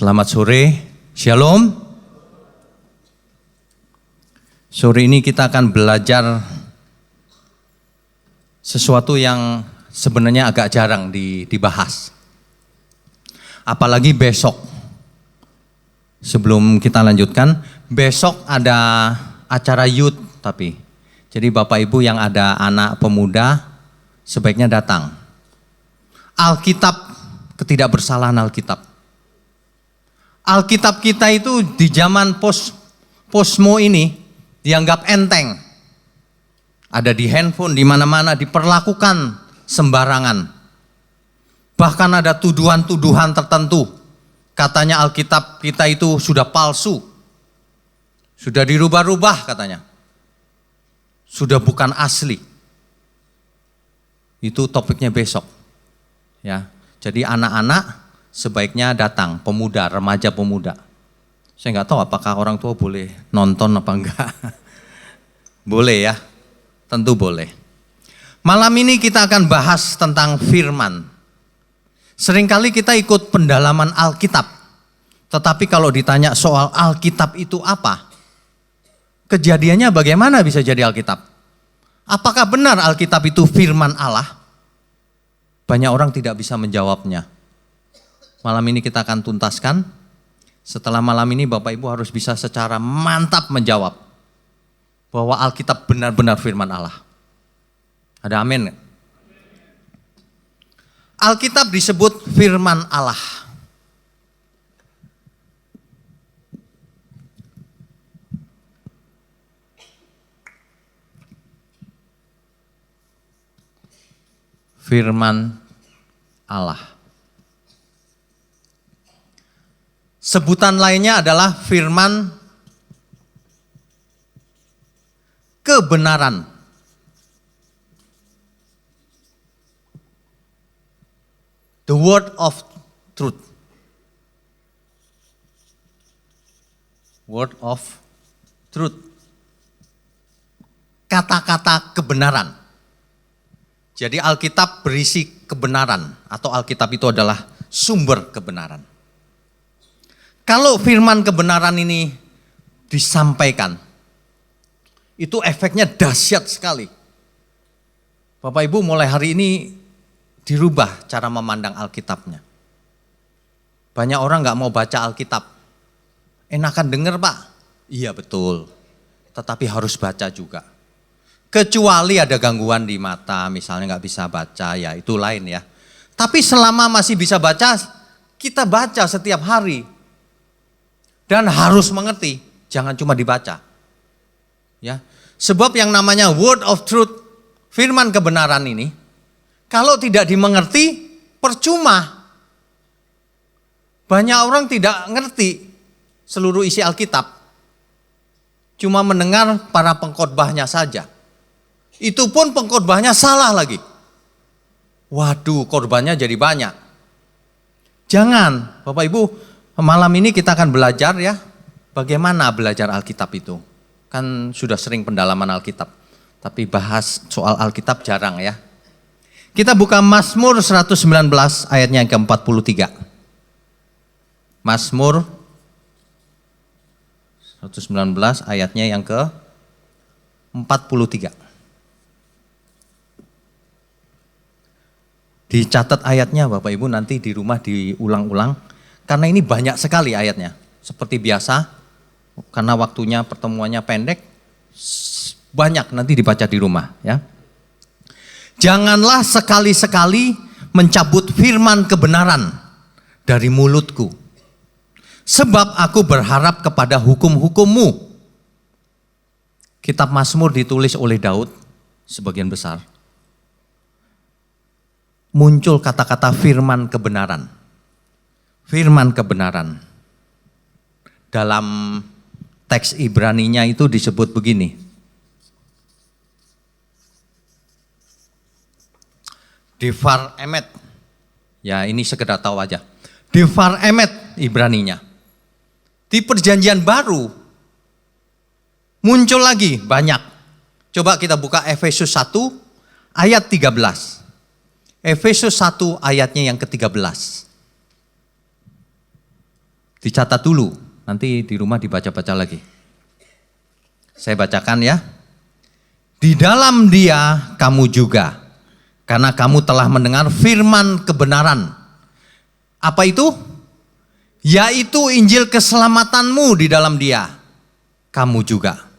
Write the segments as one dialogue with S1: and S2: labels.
S1: Selamat sore, Shalom. Sore ini kita akan belajar sesuatu yang sebenarnya agak jarang dibahas. Apalagi besok. Sebelum kita lanjutkan, besok ada acara youth tapi. Jadi Bapak Ibu yang ada anak pemuda sebaiknya datang. Alkitab, ketidakbersalahan Alkitab. Alkitab kita itu di zaman posmo ini dianggap enteng. Ada di handphone, di mana-mana diperlakukan sembarangan. Bahkan ada tuduhan-tuduhan tertentu. Katanya Alkitab kita itu sudah palsu. Sudah dirubah-rubah katanya. Sudah bukan asli. Itu topiknya besok. Ya. Jadi anak-anak sebaiknya datang, pemuda, remaja pemuda. Saya nggak tahu apakah orang tua boleh nonton apa enggak. Boleh ya, tentu boleh. Malam ini kita akan bahas tentang firman. Seringkali kita ikut pendalaman Alkitab. Tetapi kalau ditanya soal Alkitab itu apa? Kejadiannya bagaimana bisa jadi Alkitab? Apakah benar Alkitab itu firman Allah? Banyak orang tidak bisa menjawabnya. Malam ini kita akan tuntaskan. Setelah malam ini Bapak Ibu harus bisa secara mantap menjawab bahwa Alkitab benar-benar firman Allah. Ada amin? Alkitab disebut firman Allah. Firman Allah. Sebutan lainnya adalah firman kebenaran. The word of truth. Word of truth. Kata-kata kebenaran. Jadi Alkitab berisi kebenaran atau Alkitab itu adalah sumber kebenaran. Kalau firman kebenaran ini disampaikan, itu efeknya dahsyat sekali. Bapak Ibu mulai hari ini dirubah cara memandang Alkitabnya. Banyak orang gak mau baca Alkitab. Enakan denger Pak? Iya betul, tetapi harus baca juga. Kecuali ada gangguan di mata, misalnya gak bisa baca, ya itu lain ya. Tapi selama masih bisa baca, kita baca setiap hari. Dan harus mengerti, jangan cuma dibaca. Ya, sebab yang namanya word of truth, firman kebenaran ini, kalau tidak dimengerti, percuma. Banyak orang tidak ngerti seluruh isi Alkitab. Cuma mendengar para pengkhotbahnya saja. Itu pun pengkhotbahnya salah lagi. Waduh, korbannya jadi banyak. Jangan, Bapak Ibu, malam ini kita akan belajar ya, bagaimana belajar Alkitab itu. Kan sudah sering pendalaman Alkitab, tapi bahas soal Alkitab jarang ya. Kita buka Mazmur 119 ayatnya yang ke-43. Mazmur 119 ayatnya yang ke-43. Dicatat ayatnya Bapak Ibu, nanti di rumah diulang-ulang. Karena ini banyak sekali ayatnya. Seperti biasa, karena waktunya pertemuannya pendek, banyak nanti dibaca di rumah ya. Janganlah sekali-sekali mencabut firman kebenaran dari mulutku. Sebab aku berharap kepada hukum-hukummu. Kitab Mazmur ditulis oleh Daud sebagian besar. Muncul kata-kata firman kebenaran. Firman kebenaran. Dalam teks Ibraninya itu disebut begini. Devar emet. Ya ini sekedar tahu aja. Devar emet Ibraninya. Di perjanjian baru muncul lagi banyak. Coba kita buka Efesus 1 ayat 13. Efesus 1 ayatnya yang ke-13. Dicatat dulu, nanti di rumah dibaca-baca lagi. Saya bacakan ya. Di dalam Dia kamu juga, karena kamu telah mendengar firman kebenaran. Apa itu? Yaitu Injil keselamatanmu di dalam Dia. Kamu juga,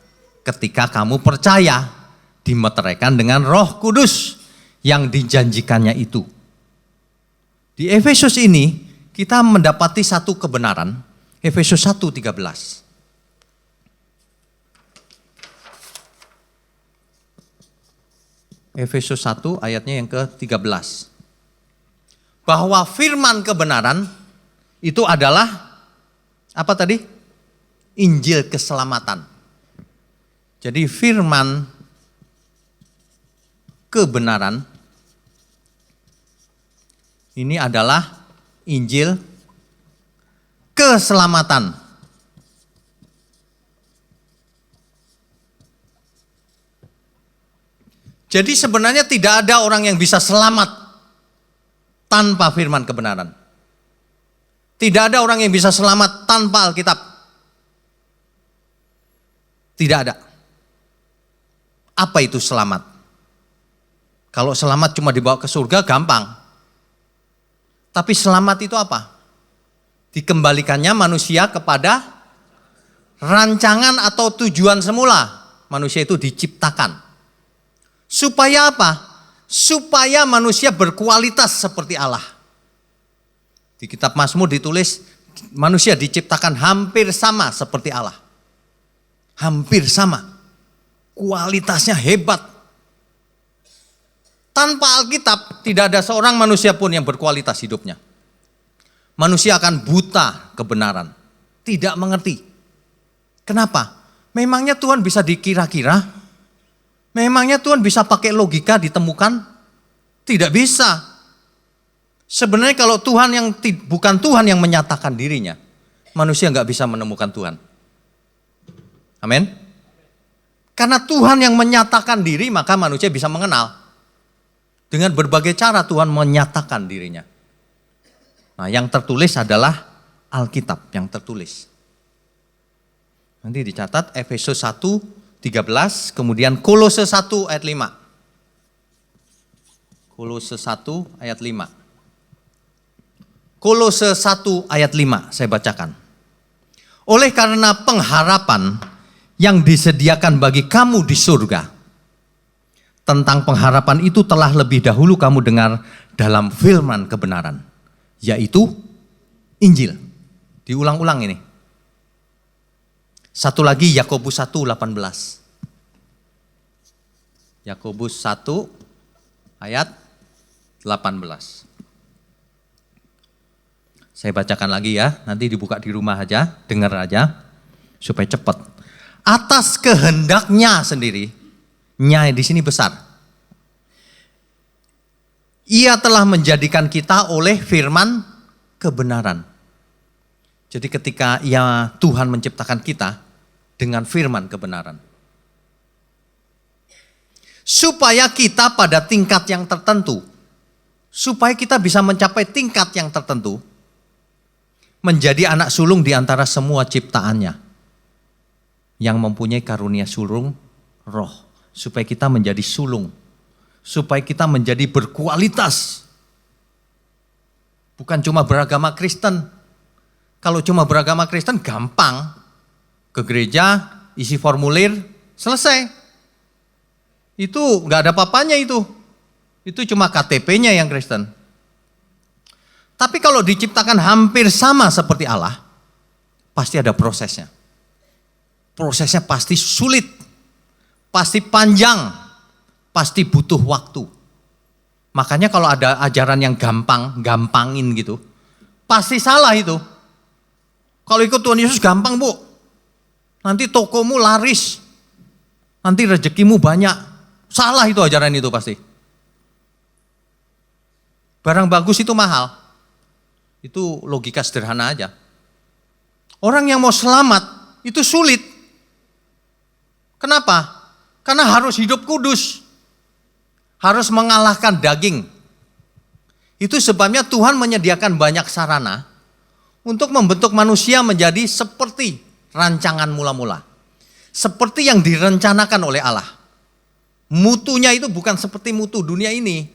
S1: ketika kamu percaya, dimeteraikan dengan Roh Kudus yang dijanjikannya itu. Di Efesus ini kita mendapati satu kebenaran. Efesus 1:13. Efesus 1 ayatnya yang ke-13. Bahwa firman kebenaran itu adalah apa tadi? Injil keselamatan. Jadi firman kebenaran ini adalah Injil keselamatan. Jadi sebenarnya tidak ada orang yang bisa selamat tanpa firman kebenaran. Tidak ada orang yang bisa selamat tanpa Alkitab. Tidak ada. Apa itu selamat? Kalau selamat cuma dibawa ke surga gampang. Tapi selamat itu apa? Dikembalikannya manusia kepada rancangan atau tujuan semula. Manusia itu diciptakan. Supaya apa? Supaya manusia berkualitas seperti Allah. Di kitab Mazmur ditulis, manusia diciptakan hampir sama seperti Allah. Hampir sama. Kualitasnya hebat. Tanpa Alkitab, tidak ada seorang manusia pun yang berkualitas hidupnya. Manusia akan buta kebenaran. Tidak mengerti. Kenapa? Memangnya Tuhan bisa dikira-kira? Memangnya Tuhan bisa pakai logika ditemukan? Tidak bisa. Sebenarnya kalau Tuhan yang bukan Tuhan yang menyatakan dirinya, manusia nggak bisa menemukan Tuhan. Amin. Karena Tuhan yang menyatakan diri, maka manusia bisa mengenal. Dengan berbagai cara Tuhan menyatakan dirinya. Nah, yang tertulis adalah Alkitab yang tertulis. Nanti dicatat Efesus 1:13, kemudian Kolose 1 ayat 5. Kolose 1 ayat 5. Kolose 1 ayat 5 saya bacakan. Oleh karena pengharapan yang disediakan bagi kamu di surga. Tentang pengharapan itu telah lebih dahulu kamu dengar dalam firman kebenaran. Yaitu Injil. Diulang-ulang ini. Satu lagi Yakobus 1:18. Yakobus 1 ayat 18. Saya bacakan lagi ya, nanti dibuka di rumah aja, dengar aja supaya cepat. Atas kehendaknya sendiri, nya di sini besar. Ia telah menjadikan kita oleh firman kebenaran. Jadi ketika Tuhan menciptakan kita dengan firman kebenaran. Supaya kita pada tingkat yang tertentu, supaya kita bisa mencapai tingkat yang tertentu, menjadi anak sulung di antara semua ciptaannya, yang mempunyai karunia sulung roh, supaya kita menjadi sulung, supaya kita menjadi berkualitas. Bukan cuma beragama Kristen. Kalau cuma beragama Kristen gampang. Ke gereja, isi formulir, selesai. Itu gak ada apa-apanya itu. Itu cuma KTP-nya yang Kristen. Tapi kalau diciptakan hampir sama seperti Allah, pasti ada prosesnya. Prosesnya pasti sulit, pasti panjang, pasti butuh waktu. Makanya kalau ada ajaran yang gampangin gitu, pasti salah itu. Kalau ikut Tuhan Yesus gampang bu, nanti tokomu laris, nanti rezekimu banyak. Salah itu ajaran itu pasti. Barang bagus itu mahal, itu logika sederhana aja. Orang yang mau selamat itu sulit. Kenapa? Karena harus hidup kudus, harus mengalahkan daging. Itu sebabnya Tuhan menyediakan banyak sarana untuk membentuk manusia menjadi seperti rancangan mula-mula. Seperti yang direncanakan oleh Allah. Mutunya itu bukan seperti mutu dunia ini.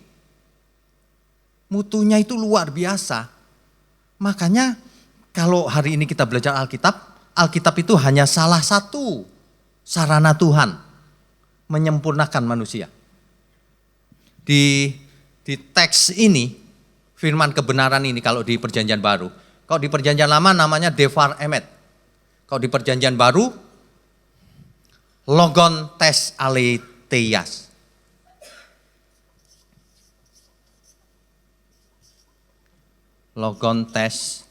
S1: Mutunya itu luar biasa. Makanya kalau hari ini kita belajar Alkitab, Alkitab itu hanya salah satu sarana Tuhan menyempurnakan manusia. Di teks ini, firman kebenaran ini kalau di Perjanjian Baru. Kalau di Perjanjian Lama namanya Devar Emet. Kalau di Perjanjian Baru, Logon Tes Aletheia. Logon Tes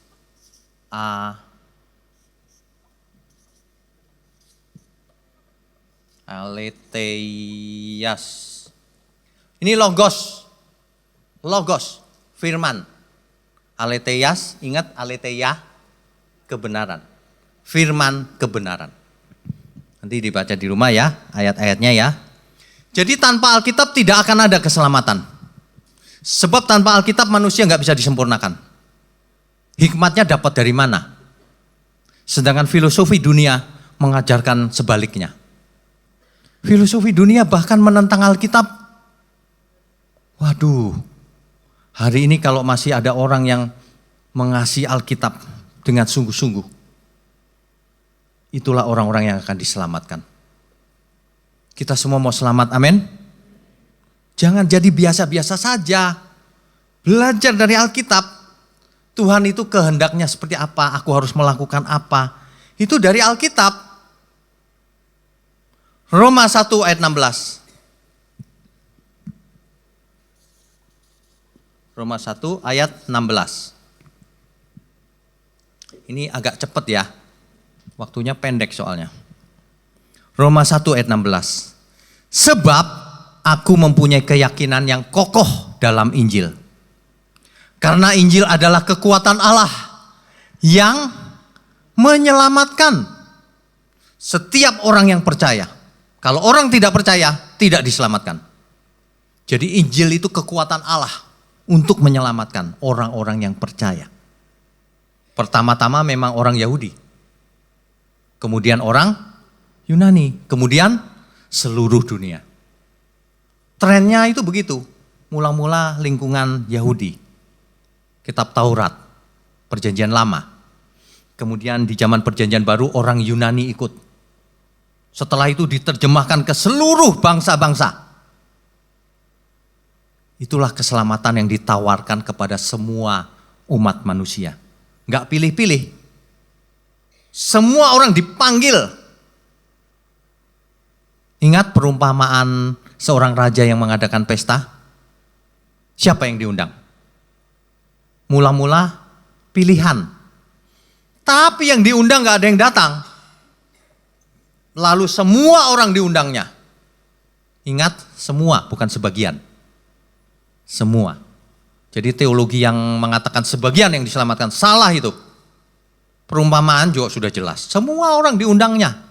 S1: Aletheia. Ini logos, firman. Aletheia, ingat aletheia, kebenaran. Firman kebenaran. Nanti dibaca di rumah ya, ayat-ayatnya ya. Jadi tanpa Alkitab tidak akan ada keselamatan. Sebab tanpa Alkitab manusia nggak bisa disempurnakan. Hikmatnya dapat dari mana? Sedangkan filosofi dunia mengajarkan sebaliknya. Filosofi dunia bahkan menentang Alkitab. Waduh, hari ini kalau masih ada orang yang mengasihi Alkitab dengan sungguh-sungguh, itulah orang-orang yang akan diselamatkan. Kita semua mau selamat, amin? Jangan jadi biasa-biasa saja. Belajar dari Alkitab. Tuhan itu kehendaknya seperti apa, aku harus melakukan apa. Itu dari Alkitab. Roma 1 ayat 16. Roma 1 ayat 16. Ini agak cepat ya. Waktunya pendek soalnya. Roma 1 ayat 16. Sebab aku mempunyai keyakinan yang kokoh dalam Injil. Karena Injil adalah kekuatan Allah yang menyelamatkan setiap orang yang percaya. Kalau orang tidak percaya, tidak diselamatkan. Jadi Injil itu kekuatan Allah untuk menyelamatkan orang-orang yang percaya. Pertama-tama memang orang Yahudi. Kemudian orang Yunani. Kemudian seluruh dunia. Trennya itu begitu. Mula-mula lingkungan Yahudi. Kitab Taurat, Perjanjian Lama. Kemudian di zaman Perjanjian Baru orang Yunani ikut. Setelah itu diterjemahkan ke seluruh bangsa-bangsa. Itulah keselamatan yang ditawarkan kepada semua umat manusia. Enggak pilih-pilih. Semua orang dipanggil. Ingat perumpamaan seorang raja yang mengadakan pesta? Siapa yang diundang? Mula-mula pilihan. Tapi yang diundang gak ada yang datang. Lalu semua orang diundangnya. Ingat, semua bukan sebagian. Semua. Jadi teologi yang mengatakan sebagian yang diselamatkan, salah itu. Perumpamaan juga sudah jelas. Semua orang diundangnya.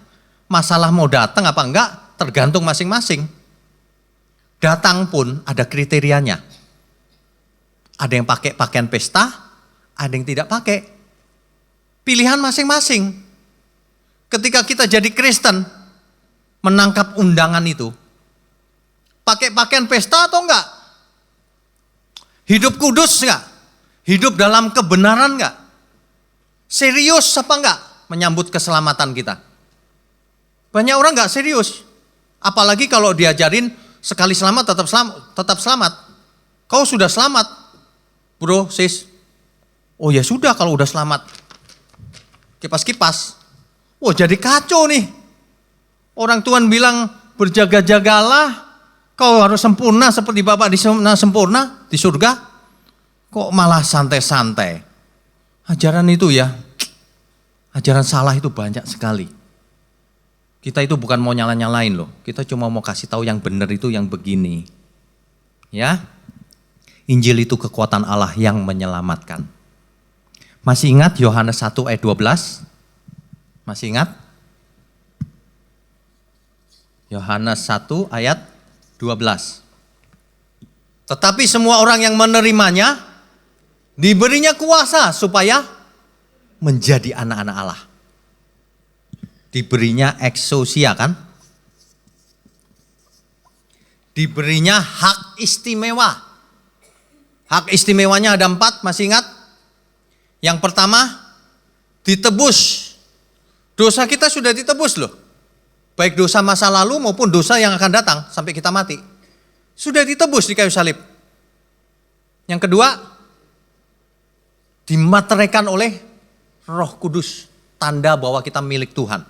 S1: Masalah mau datang apa enggak, tergantung masing-masing. Datang pun ada kriterianya. Ada yang pakai pakaian pesta, ada yang tidak pakai. Pilihan masing-masing. Ketika kita jadi Kristen, menangkap undangan itu, pakai pakaian pesta atau enggak? Hidup kudus enggak? Hidup dalam kebenaran enggak? Serius apa enggak menyambut keselamatan kita? Banyak orang enggak serius. Apalagi kalau diajarin sekali selamat tetap selamat. Kau sudah selamat. Bro, sis, oh ya sudah kalau udah selamat. Kipas-kipas. Wah jadi kacau nih. Orang Tuhan bilang berjaga-jagalah. Kau harus sempurna seperti Bapak sempurna di surga. Kok malah santai-santai. Ajaran itu ya, ajaran salah itu banyak sekali. Kita itu bukan mau nyala-nyalain loh. Kita cuma mau kasih tahu yang benar itu yang begini. Ya. Injil itu kekuatan Allah yang menyelamatkan. Masih ingat Yohanes 1 ayat 12? Masih ingat? Yohanes 1 ayat 12. Tetapi semua orang yang menerimanya, diberinya kuasa supaya menjadi anak-anak Allah. Diberinya exousia kan? Diberinya hak istimewa. Hak istimewanya ada 4, masih ingat? Yang pertama, ditebus. Dosa kita sudah ditebus loh. Baik dosa masa lalu maupun dosa yang akan datang sampai kita mati. Sudah ditebus di kayu salib. Yang kedua, dimateraikan oleh Roh Kudus. Tanda bahwa kita milik Tuhan.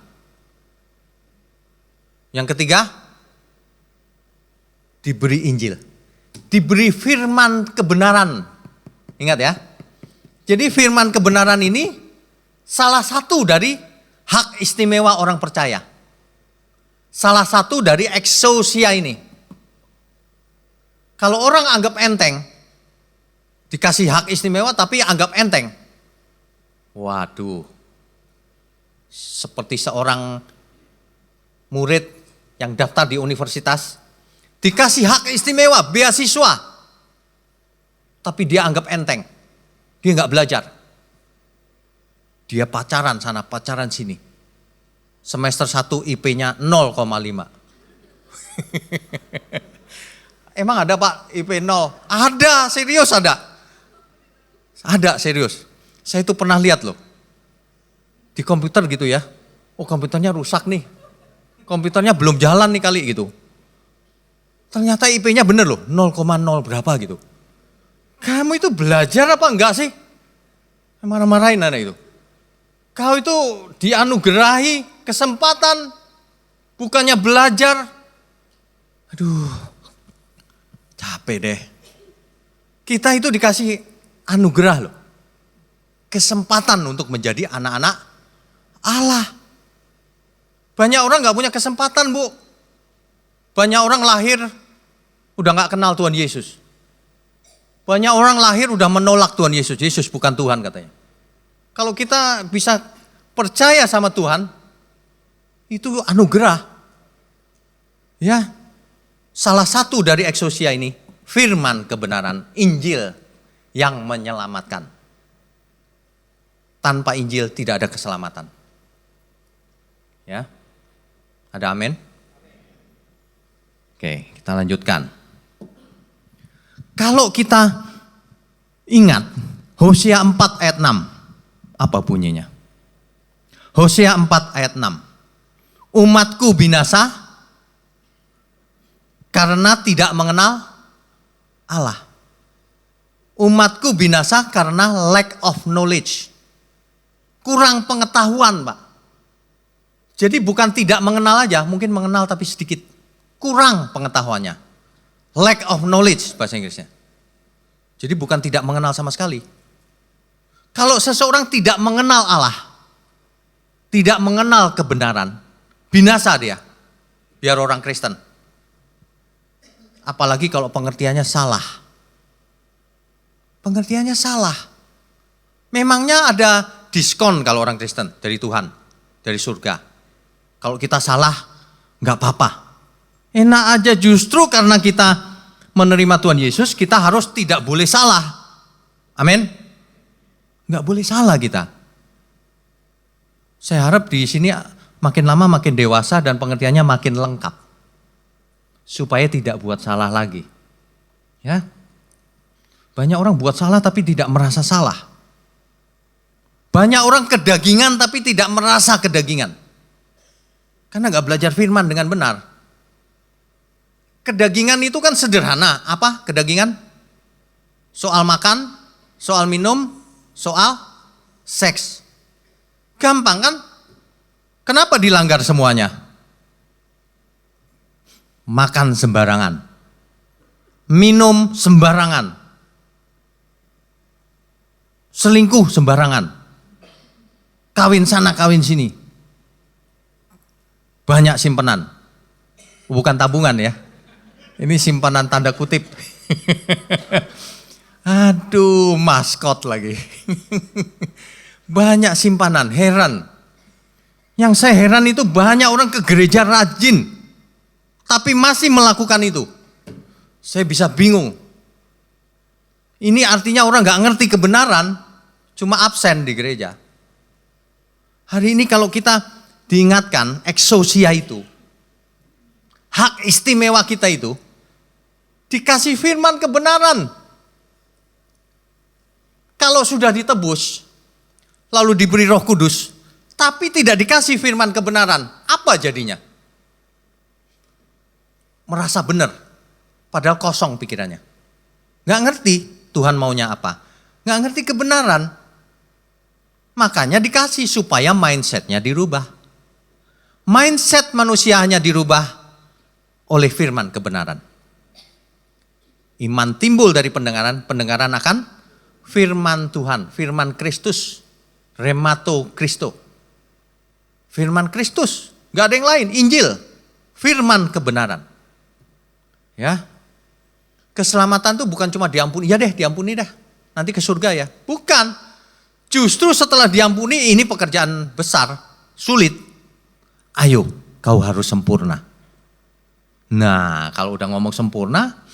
S1: Yang ketiga, diberi Injil. Diberi firman kebenaran. Ingat ya. Jadi firman kebenaran ini salah satu dari hak istimewa orang percaya. Salah satu dari exousia ini. Kalau orang anggap enteng, dikasih hak istimewa tapi anggap enteng. Waduh. Seperti seorang murid yang daftar di universitas, dikasih hak istimewa, beasiswa. Tapi dia anggap enteng. Dia nggak belajar. Dia pacaran sana, pacaran sini. Semester 1 IP-nya 0,5. Emang ada Pak IP 0? Ada, serius ada. Ada, serius. Saya itu pernah lihat loh. Di komputer gitu ya. Oh komputernya rusak nih. Komputernya belum jalan nih kali gitu. Ternyata IP-nya bener loh, 0,0 berapa gitu. Kamu itu belajar apa enggak sih? Marah-marahin anak itu. Kau itu dianugerahi kesempatan, bukannya belajar. Aduh, capek deh. Kita itu dikasih anugerah loh. Kesempatan untuk menjadi anak-anak Allah. Banyak orang gak punya kesempatan, Bu. Banyak orang lahir udah gak kenal Tuhan Yesus. Banyak orang lahir udah menolak Tuhan Yesus. Yesus bukan Tuhan katanya. Kalau kita bisa percaya sama Tuhan, itu anugerah. Ya, salah satu dari exousia ini, firman kebenaran, Injil yang menyelamatkan. Tanpa Injil tidak ada keselamatan. Ya, ada amin? Oke, kita lanjutkan. Kalau kita ingat Hosea 4 ayat 6, apa bunyinya? Hosea 4 ayat 6. Umatku binasa karena tidak mengenal Allah. Umatku binasa karena lack of knowledge. Kurang pengetahuan, Pak. Jadi bukan tidak mengenal aja, mungkin mengenal tapi sedikit. Kurang pengetahuannya. Lack of knowledge bahasa Inggrisnya. Jadi bukan tidak mengenal sama sekali. Kalau seseorang tidak mengenal Allah, tidak mengenal kebenaran, binasa dia. Biar orang Kristen. Apalagi kalau pengertiannya salah. Pengertiannya salah. Memangnya ada diskon kalau orang Kristen dari Tuhan, dari surga. Kalau kita salah, nggak apa-apa. Enak aja, justru karena kita menerima Tuhan Yesus, kita harus tidak boleh salah. Amin. Nggak boleh salah kita. Saya harap di sini makin lama makin dewasa dan pengertiannya makin lengkap. Supaya tidak buat salah lagi. Ya. Banyak orang buat salah tapi tidak merasa salah. Banyak orang kedagingan tapi tidak merasa kedagingan. Karena nggak belajar firman dengan benar. Kedagingan itu kan sederhana. Apa kedagingan? Soal makan, soal minum, soal seks. Gampang kan? Kenapa dilanggar semuanya? Makan sembarangan. Minum sembarangan. Selingkuh sembarangan. Kawin sana, kawin sini. Banyak simpanan. Bukan tabungan ya. Ini simpanan tanda kutip. Aduh, maskot lagi. Banyak simpanan, heran. Yang saya heran itu banyak orang ke gereja rajin. Tapi masih melakukan itu. Saya bisa bingung. Ini artinya orang gak ngerti kebenaran. Cuma absen di gereja. Hari ini kalau kita diingatkan exousia itu, hak istimewa kita itu, dikasih firman kebenaran. Kalau sudah ditebus, lalu diberi Roh Kudus, tapi tidak dikasih firman kebenaran, apa jadinya? Merasa benar, padahal kosong pikirannya. Nggak ngerti Tuhan maunya apa. Nggak ngerti kebenaran. Makanya dikasih supaya mindsetnya dirubah. Mindset manusia hanya dirubah oleh firman kebenaran. Iman timbul dari pendengaran, pendengaran akan firman Tuhan, firman Kristus, remato Kristo. Firman Kristus, nggak ada yang lain, Injil, firman kebenaran. Ya, keselamatan itu bukan cuma diampuni, ya deh diampuni dah, nanti ke surga ya. Bukan, justru setelah diampuni ini pekerjaan besar, sulit. Ayo, kau harus sempurna. Nah, kalau udah ngomong sempurna,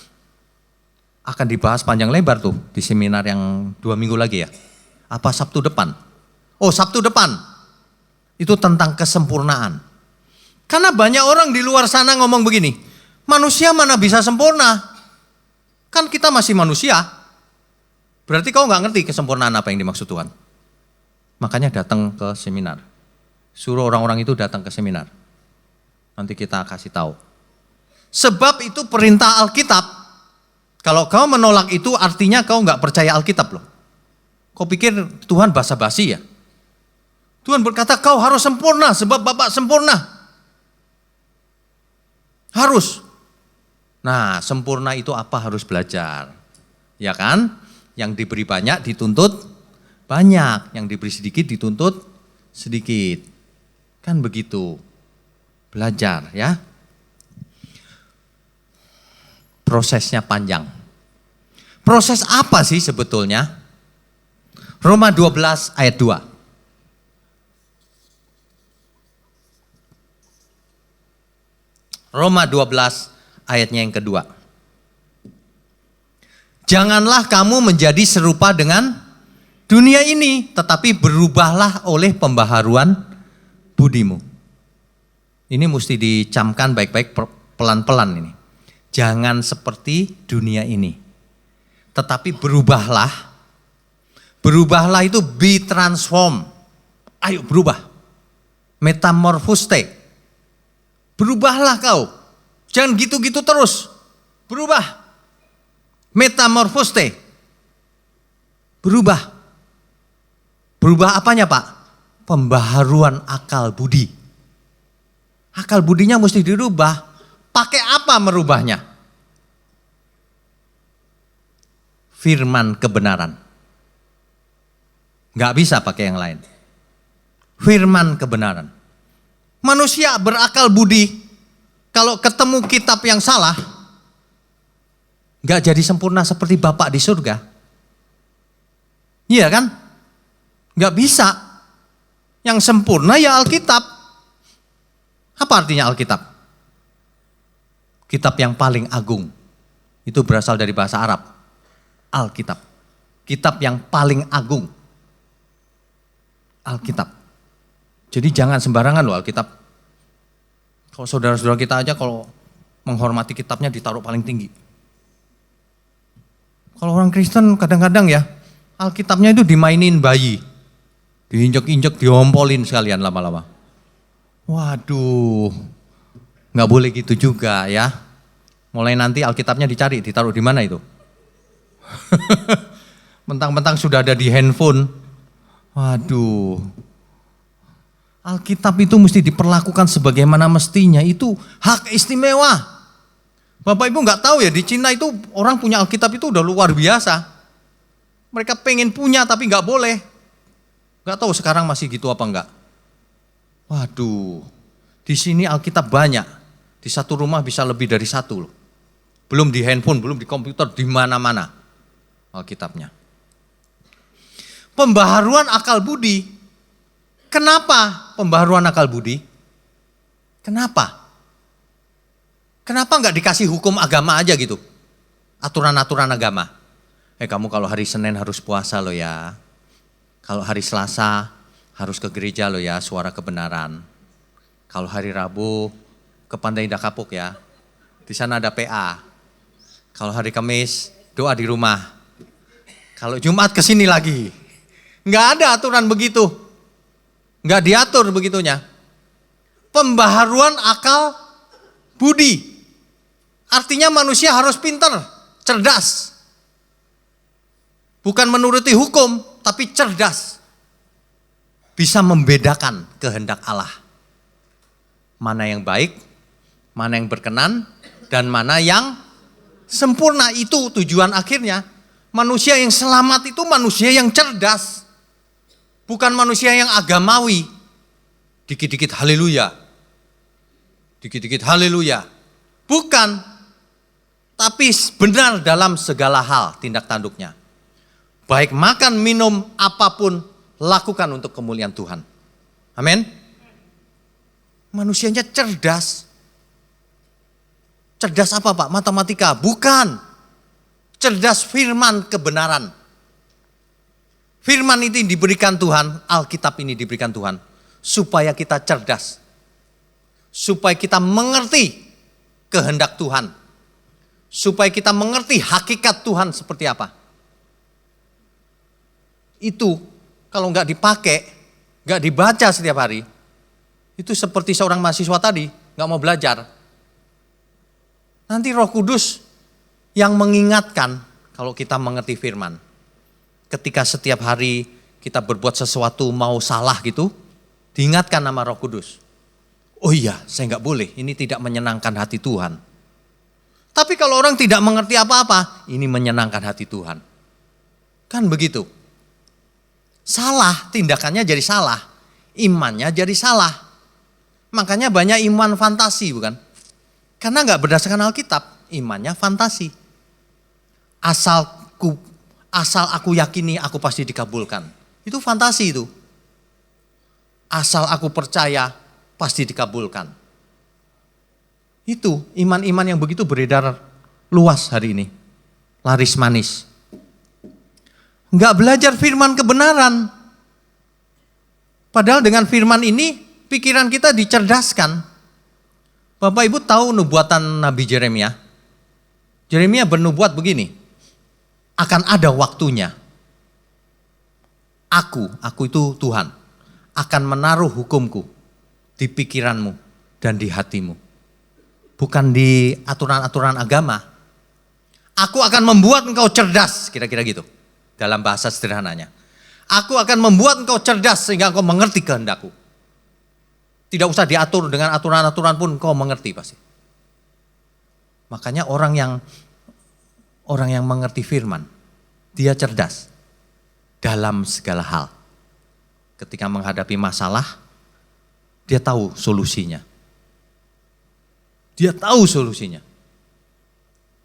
S1: akan dibahas panjang lebar tuh di seminar yang 2 minggu lagi ya. Apa Sabtu depan? Oh, Sabtu depan. Itu tentang kesempurnaan. Karena banyak orang di luar sana ngomong begini, manusia mana bisa sempurna? Kan kita masih manusia. Berarti kau nggak ngerti kesempurnaan apa yang dimaksud Tuhan. Makanya datang ke seminar. Suruh orang-orang itu datang ke seminar. Nanti kita kasih tahu. Sebab itu perintah Alkitab. Kalau kau menolak itu artinya kau nggak percaya Alkitab loh. Kau pikir Tuhan basa-basi ya? Tuhan berkata kau harus sempurna sebab Bapak sempurna. Harus. Nah, sempurna itu apa? Harus belajar. Ya kan? Yang diberi banyak dituntut banyak, yang diberi sedikit dituntut sedikit. Kan begitu. Belajar ya. Prosesnya panjang. Proses apa sih sebetulnya? Roma 12 ayat 2. Roma 12 ayatnya yang kedua. Janganlah kamu menjadi serupa dengan dunia ini, tetapi berubahlah oleh pembaharuan budimu. Ini mesti dicamkan baik-baik pelan-pelan ini. Jangan seperti dunia ini. Tetapi berubahlah. Berubahlah itu be transform. Ayo berubah. Metamorphoste. Berubahlah kau. Jangan gitu-gitu terus. Berubah. Metamorphoste. Berubah. Berubah apanya Pak? Pembaharuan akal budi. Akal budinya mesti dirubah. Pakai apa merubahnya? Firman kebenaran. Nggak bisa pakai yang lain. Firman kebenaran. Manusia berakal budi, kalau ketemu kitab yang salah, nggak jadi sempurna seperti Bapak di surga. Iya kan? Nggak bisa. Yang sempurna ya Alkitab. Apa artinya Alkitab? Kitab yang paling agung. Itu berasal dari bahasa Arab. Alkitab. Kitab yang paling agung. Alkitab. Jadi jangan sembarangan loh Alkitab. Kalau saudara-saudara kita aja kalau menghormati kitabnya ditaruh paling tinggi. Kalau orang Kristen kadang-kadang ya, Alkitabnya itu dimainin bayi. Diinjek-injek, diompolin sekalian lama-lama. Waduh, nggak boleh gitu juga ya. Mulai nanti Alkitabnya dicari, ditaruh di mana itu? Mentang-mentang sudah ada di handphone. Waduh. Alkitab itu mesti diperlakukan sebagaimana mestinya. Itu hak istimewa. Bapak Ibu nggak tahu ya, di Cina itu orang punya Alkitab itu udah luar biasa. Mereka pengen punya tapi nggak boleh. Nggak tahu sekarang masih gitu apa enggak. Waduh, di sini Alkitab banyak. Di satu rumah bisa lebih dari satu loh. Belum di handphone, belum di komputer, di mana-mana Alkitabnya. Pembaharuan akal budi. Kenapa pembaharuan akal budi? Kenapa? Kenapa enggak dikasih hukum agama aja gitu? Aturan-aturan agama. Kamu kalau hari Senin harus puasa loh ya. Kalau hari Selasa harus ke gereja loh ya, suara kebenaran. Kalau hari Rabu ke Pantai Indah Kapuk ya, di sana ada PA. Kalau hari Kamis doa di rumah. Kalau Jumat ke sini lagi. Nggak ada aturan begitu. Nggak diatur begitunya. Pembaharuan akal budi. Artinya manusia harus pintar, cerdas. Bukan menuruti hukum, tapi cerdas. Bisa membedakan kehendak Allah. Mana yang baik, mana yang berkenan, dan mana yang sempurna. Itu tujuan akhirnya. Manusia yang selamat itu manusia yang cerdas. Bukan manusia yang agamawi. Dikit-dikit haleluya. Dikit-dikit haleluya. Bukan. Tapi benar dalam segala hal tindak tanduknya. Baik makan, minum, apapun, lakukan untuk kemuliaan Tuhan. Amin. Manusianya cerdas. Cerdas apa Pak? Matematika? Bukan. Cerdas firman kebenaran. Firman ini diberikan Tuhan, Alkitab ini diberikan Tuhan. Supaya kita cerdas. Supaya kita mengerti kehendak Tuhan. Supaya kita mengerti hakikat Tuhan seperti apa. Itu kalau nggak dipakai, nggak dibaca setiap hari, itu seperti seorang mahasiswa tadi, nggak mau belajar. Nanti Roh Kudus yang mengingatkan kalau kita mengerti firman. Ketika setiap hari kita berbuat sesuatu mau salah gitu, diingatkan nama Roh Kudus. Oh iya, saya nggak boleh, ini tidak menyenangkan hati Tuhan. Tapi kalau orang tidak mengerti apa-apa, ini menyenangkan hati Tuhan. Kan begitu. Salah, tindakannya jadi salah. Imannya jadi salah. Makanya banyak iman fantasi bukan? Karena nggak berdasarkan Alkitab, imannya fantasi. Asal aku yakini aku pasti dikabulkan. Itu fantasi itu. Asal aku percaya pasti dikabulkan. Itu iman-iman yang begitu beredar luas hari ini. Laris manis. Enggak belajar firman kebenaran. Padahal dengan firman ini pikiran kita dicerdaskan. Bapak Ibu tahu nubuatan Nabi Yeremia? Yeremia bernubuat begini. Akan ada waktunya. Aku itu Tuhan, akan menaruh hukumku di pikiranmu dan di hatimu. Bukan di aturan-aturan agama. Aku akan membuat engkau cerdas, kira-kira gitu. Dalam bahasa sederhananya. Aku akan membuat engkau cerdas sehingga engkau mengerti kehendakku. Tidak usah diatur dengan aturan-aturan pun engkau mengerti pasti. Makanya orang yang mengerti firman, dia cerdas dalam segala hal. Ketika menghadapi masalah, dia tahu solusinya. Dia tahu solusinya.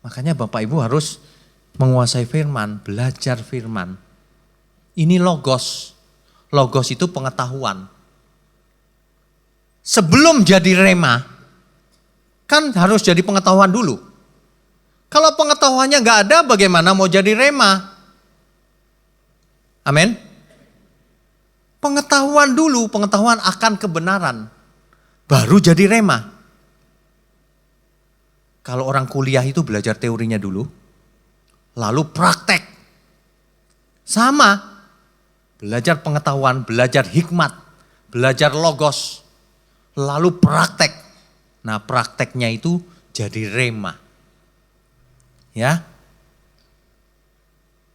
S1: Makanya Bapak Ibu harus menguasai firman, belajar firman. Ini logos. Logos itu pengetahuan. Sebelum jadi rema, kan harus jadi pengetahuan dulu. Kalau pengetahuannya nggak ada, bagaimana mau jadi rema? Amin. Pengetahuan dulu, pengetahuan akan kebenaran. Baru jadi rema. Kalau orang kuliah itu belajar teorinya dulu, lalu praktek. Sama. Belajar pengetahuan, belajar hikmat, belajar logos, lalu praktek. Nah, prakteknya itu jadi rema. Ya.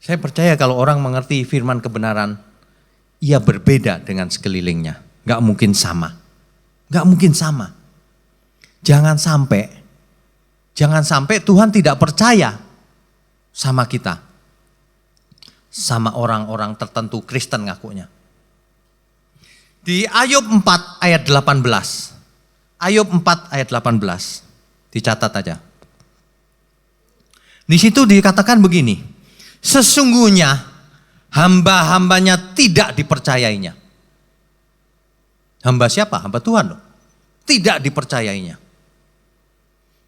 S1: Saya percaya kalau orang mengerti firman kebenaran, ia berbeda dengan sekelilingnya. Gak mungkin sama. Gak mungkin sama. Jangan sampai Tuhan tidak percaya sama kita. Sama orang-orang tertentu Kristen ngakunya. Di Ayub 4 ayat 18. Ayub 4 ayat 18. Dicatat aja. Di situ dikatakan begini. Sesungguhnya hamba-hambanya tidak dipercayainya. Hamba siapa? Hamba Tuhan loh. Tidak dipercayainya.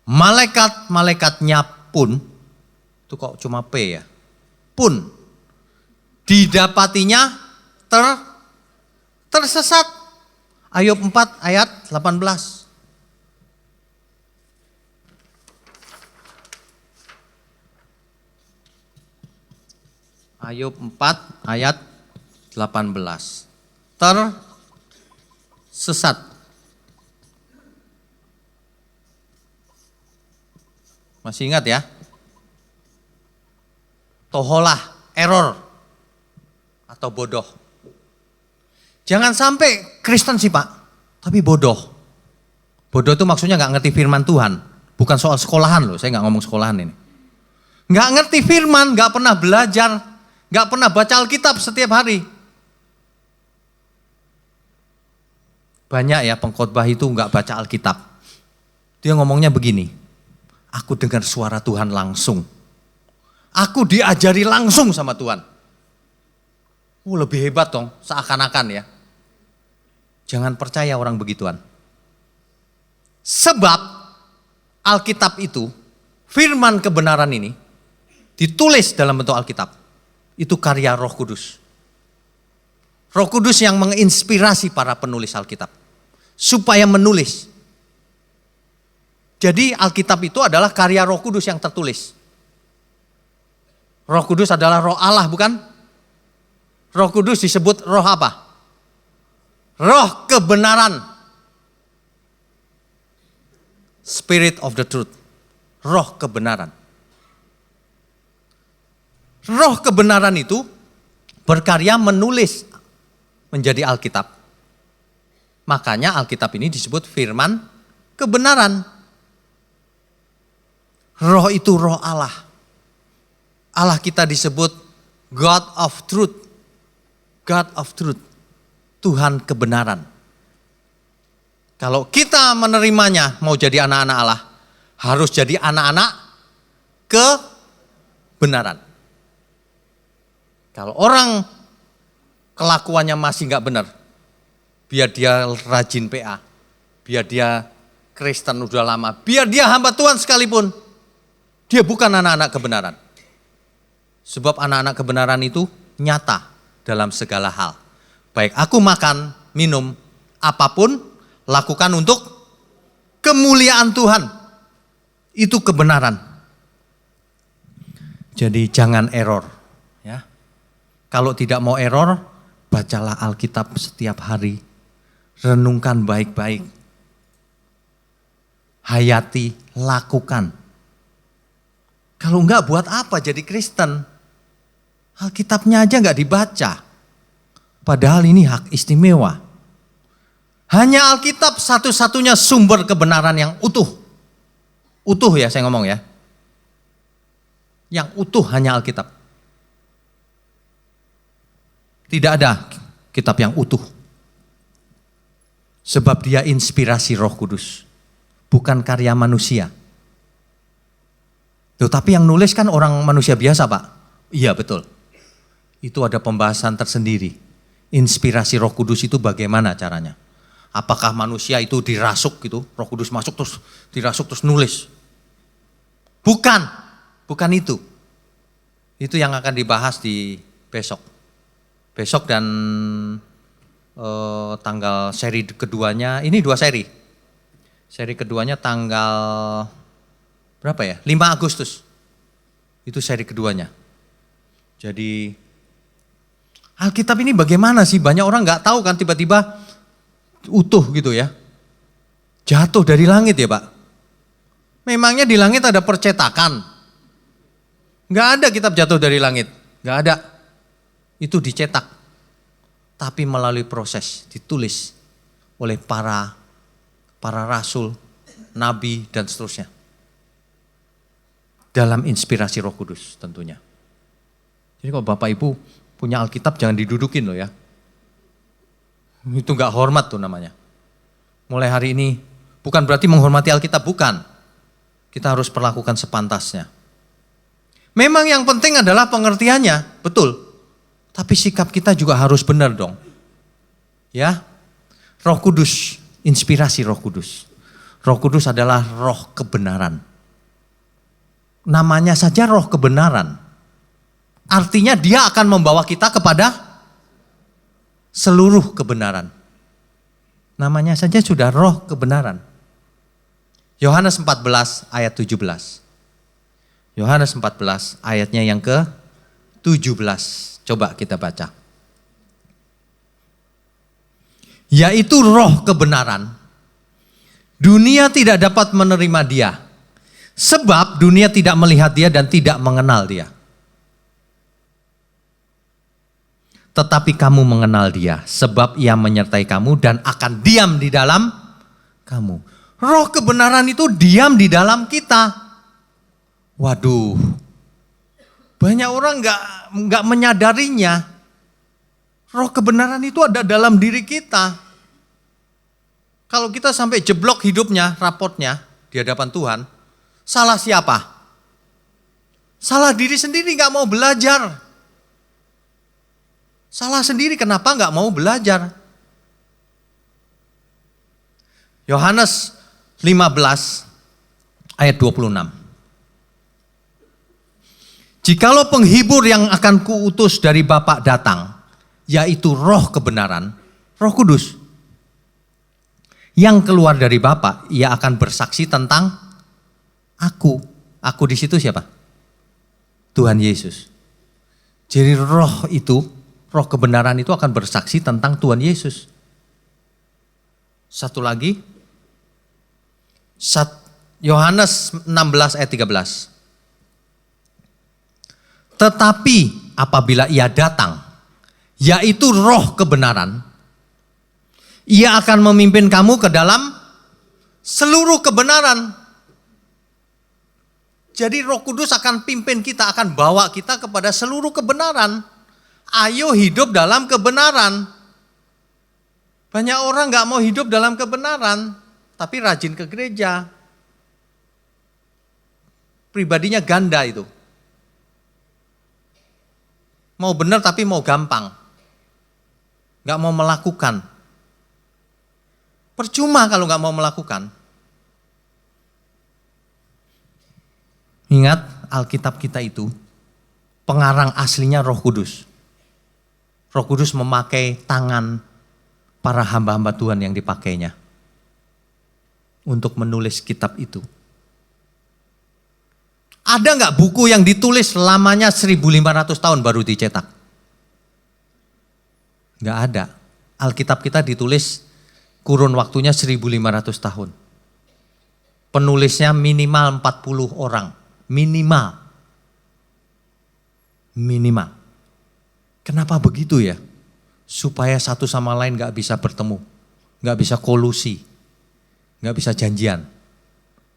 S1: Malaikat-malaikatnya pun, itu kok cuma P ya, pun didapatinya tersesat. Ayub 4 ayat 18. Ayub 4 ayat 18. Tersesat. Masih ingat ya? Toholah, error, atau bodoh. Jangan sampai Kristen sih Pak, tapi bodoh. Bodoh itu maksudnya gak ngerti firman Tuhan. Bukan soal sekolahan loh, saya gak ngomong sekolahan ini. Gak ngerti firman, gak pernah belajar, gak pernah baca Alkitab setiap hari. Banyak ya pengkhotbah itu gak baca Alkitab. Dia ngomongnya begini, aku dengar suara Tuhan langsung. Aku diajari langsung sama Tuhan. Lebih hebat dong, seakan-akan ya. Jangan percaya orang begituan. Sebab Alkitab itu, firman kebenaran ini, ditulis dalam bentuk Alkitab. Itu karya Roh Kudus. Roh Kudus yang menginspirasi para penulis Alkitab. Supaya menulis. Jadi Alkitab itu adalah karya Roh Kudus yang tertulis. Roh Kudus adalah roh Allah, bukan? Roh Kudus disebut roh apa? Roh kebenaran. Spirit of the truth. Roh kebenaran. Roh kebenaran itu berkarya menulis menjadi Alkitab. Makanya Alkitab ini disebut firman kebenaran. Roh itu roh Allah. Allah kita disebut God of Truth. God of Truth. Tuhan kebenaran. Kalau kita menerimanya mau jadi anak-anak Allah, harus jadi anak-anak kebenaran. Kalau orang kelakuannya masih gak benar, biar dia rajin PA, biar dia Kristen udah lama, biar dia hamba Tuhan sekalipun, dia bukan anak-anak kebenaran. Sebab anak-anak kebenaran itu nyata dalam segala hal. Baik aku makan, minum, apapun, lakukan untuk kemuliaan Tuhan. Itu kebenaran. Jadi jangan error. Ya. Kalau tidak mau error, bacalah Alkitab setiap hari. Renungkan baik-baik. Hayati, lakukan. Kalau enggak buat apa jadi Kristen? Alkitabnya aja enggak dibaca. Padahal ini hak istimewa. Hanya Alkitab satu-satunya sumber kebenaran yang utuh. Utuh ya saya ngomong ya. Yang utuh hanya Alkitab. Tidak ada kitab yang utuh. Sebab dia inspirasi Roh Kudus. Bukan karya manusia. Tuh, tapi yang nulis kan orang manusia biasa Pak. Iya betul. Itu ada pembahasan tersendiri. Inspirasi Roh Kudus itu bagaimana caranya? Apakah manusia itu dirasuk gitu, Roh Kudus masuk terus dirasuk terus nulis? Bukan, bukan itu. Itu yang akan dibahas di besok. Besok dan tanggal seri keduanya, ini 2 seri. Seri keduanya tanggal berapa ya? 5 Agustus. Itu seri keduanya. Jadi Alkitab ini bagaimana sih? Banyak orang nggak tahu kan tiba-tiba utuh gitu ya. Jatuh dari langit ya Pak. Memangnya di langit ada percetakan? Nggak ada kitab jatuh dari langit. Nggak ada. Itu dicetak. Tapi melalui proses ditulis oleh para rasul, nabi dan seterusnya. Dalam inspirasi Roh Kudus tentunya. Jadi kalau Bapak Ibu punya Alkitab jangan didudukin loh ya. Itu gak hormat tuh namanya. Mulai hari ini bukan berarti menghormati Alkitab, bukan. Kita harus perlakukan sepantasnya. Memang yang penting adalah pengertiannya, betul. Tapi sikap kita juga harus benar dong. Ya. Roh Kudus, inspirasi Roh Kudus. Roh Kudus adalah roh kebenaran. Namanya saja roh kebenaran. Artinya dia akan membawa kita kepada seluruh kebenaran. Namanya saja sudah roh kebenaran. Yohanes 14 ayat 17. Yohanes 14 ayatnya yang ke-17. Coba kita baca. Yaitu roh kebenaran. Dunia tidak dapat menerima dia. Sebab dunia tidak melihat dia dan tidak mengenal dia. Tetapi kamu mengenal dia, sebab ia menyertai kamu dan akan diam di dalam kamu. Roh kebenaran itu diam di dalam kita. Waduh, banyak orang nggak menyadarinya. Roh kebenaran itu ada dalam diri kita. Kalau kita sampai jeblok hidupnya, rapotnya di hadapan Tuhan, salah siapa? Salah diri sendiri, nggak mau belajar. Salah sendiri, kenapa nggak mau belajar? Yohanes 15 ayat 26. Jikalau penghibur yang akan kuutus dari Bapa datang, yaitu roh kebenaran, Roh Kudus, yang keluar dari Bapa, ia akan bersaksi tentang aku. Aku di situ siapa? Tuhan Yesus. Jadi roh itu, roh kebenaran itu akan bersaksi tentang Tuhan Yesus. Satu lagi, Yohanes 16 ayat 13. Tetapi apabila ia datang, yaitu roh kebenaran, ia akan memimpin kamu ke dalam seluruh kebenaran. Jadi Roh Kudus akan pimpin kita, akan bawa kita kepada seluruh kebenaran. Ayo hidup dalam kebenaran. Banyak orang gak mau hidup dalam kebenaran, tapi rajin ke gereja. Pribadinya ganda itu. Mau benar tapi mau gampang. Gak mau melakukan. Percuma kalau gak mau melakukan. Ingat, Alkitab kita itu pengarang aslinya Roh Kudus. Roh Kudus memakai tangan para hamba-hamba Tuhan yang dipakainya untuk menulis kitab itu. Ada nggak buku yang ditulis lamanya 1.500 tahun baru dicetak? Nggak ada. Alkitab kita ditulis kurun waktunya 1.500 tahun. Penulisnya minimal 40 orang. Minimal. Kenapa begitu ya? Supaya satu sama lain gak bisa bertemu. Gak bisa kolusi. Gak bisa janjian.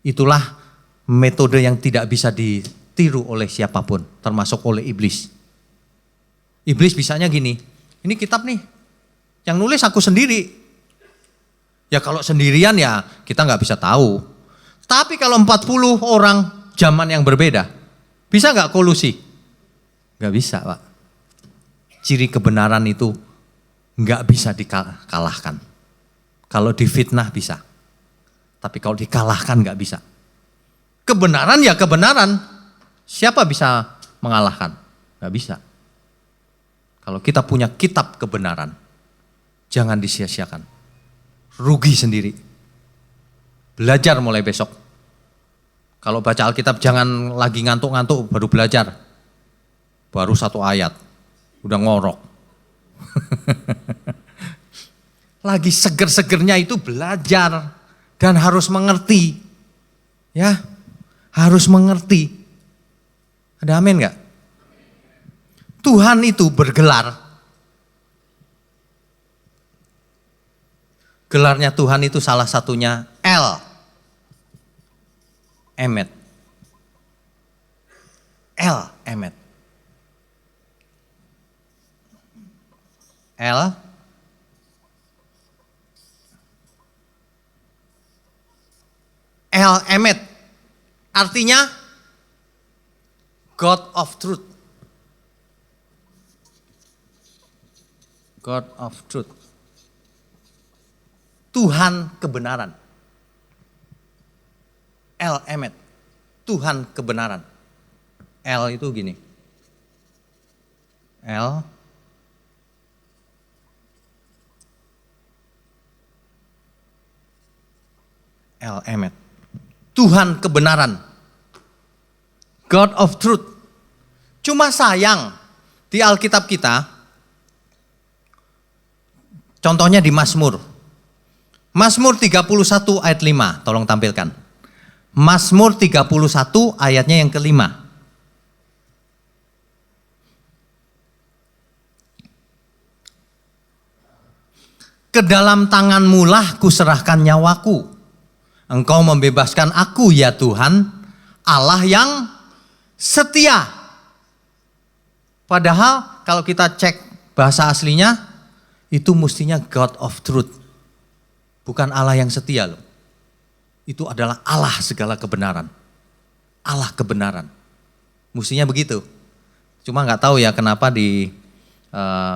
S1: Itulah metode yang tidak bisa ditiru oleh siapapun. Termasuk oleh iblis. Iblis bisanya gini. Ini kitab nih. Yang nulis aku sendiri. Ya kalau sendirian ya kita gak bisa tahu. Tapi kalau 40 orang zaman yang berbeda, bisa gak kolusi? Gak bisa, Pak. Ciri kebenaran itu gak bisa dikalahkan. Kalau difitnah bisa. Tapi kalau dikalahkan gak bisa. Kebenaran ya kebenaran. Siapa bisa mengalahkan? Gak bisa. Kalau kita punya kitab kebenaran, jangan disia-siakan. Rugi sendiri. Belajar mulai besok. Kalau baca Alkitab jangan lagi ngantuk-ngantuk baru belajar. Baru 1 ayat. Udah ngorok. Lagi seger-segernya itu belajar. Dan harus mengerti. Ya, harus mengerti. Ada amin gak? Tuhan itu bergelar. Gelarnya Tuhan itu salah satunya El. Emet. El, Emet. El. El, Emet. Artinya God of Truth. God of Truth. Tuhan kebenaran. El Emet, Tuhan kebenaran. El itu gini. El El Emet. Tuhan kebenaran. God of truth. Cuma sayang di Alkitab kita, contohnya di Mazmur. Mazmur 31 ayat 5, tolong tampilkan. Mazmur 31 ayatnya yang kelima. Ke dalam tangan-Mu lah kuserahkan nyawaku. Engkau membebaskan aku ya Tuhan, Allah yang setia. Padahal kalau kita cek bahasa aslinya, itu mestinya God of truth. Bukan Allah yang setia loh. Itu adalah Allah segala kebenaran. Allah kebenaran. Mestinya begitu. Cuma nggak tahu ya kenapa di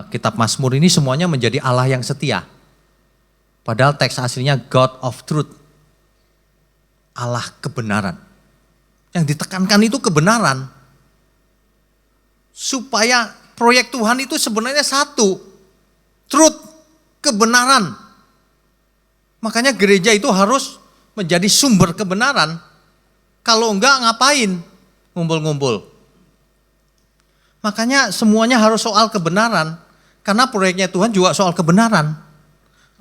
S1: kitab Mazmur ini semuanya menjadi Allah yang setia. Padahal teks aslinya God of truth. Allah kebenaran. Yang ditekankan itu kebenaran. Supaya proyek Tuhan itu sebenarnya satu. Truth, kebenaran. Makanya gereja itu harus menjadi sumber kebenaran. Kalau enggak ngapain ngumpul-ngumpul. Makanya semuanya harus soal kebenaran. Karena proyeknya Tuhan juga soal kebenaran.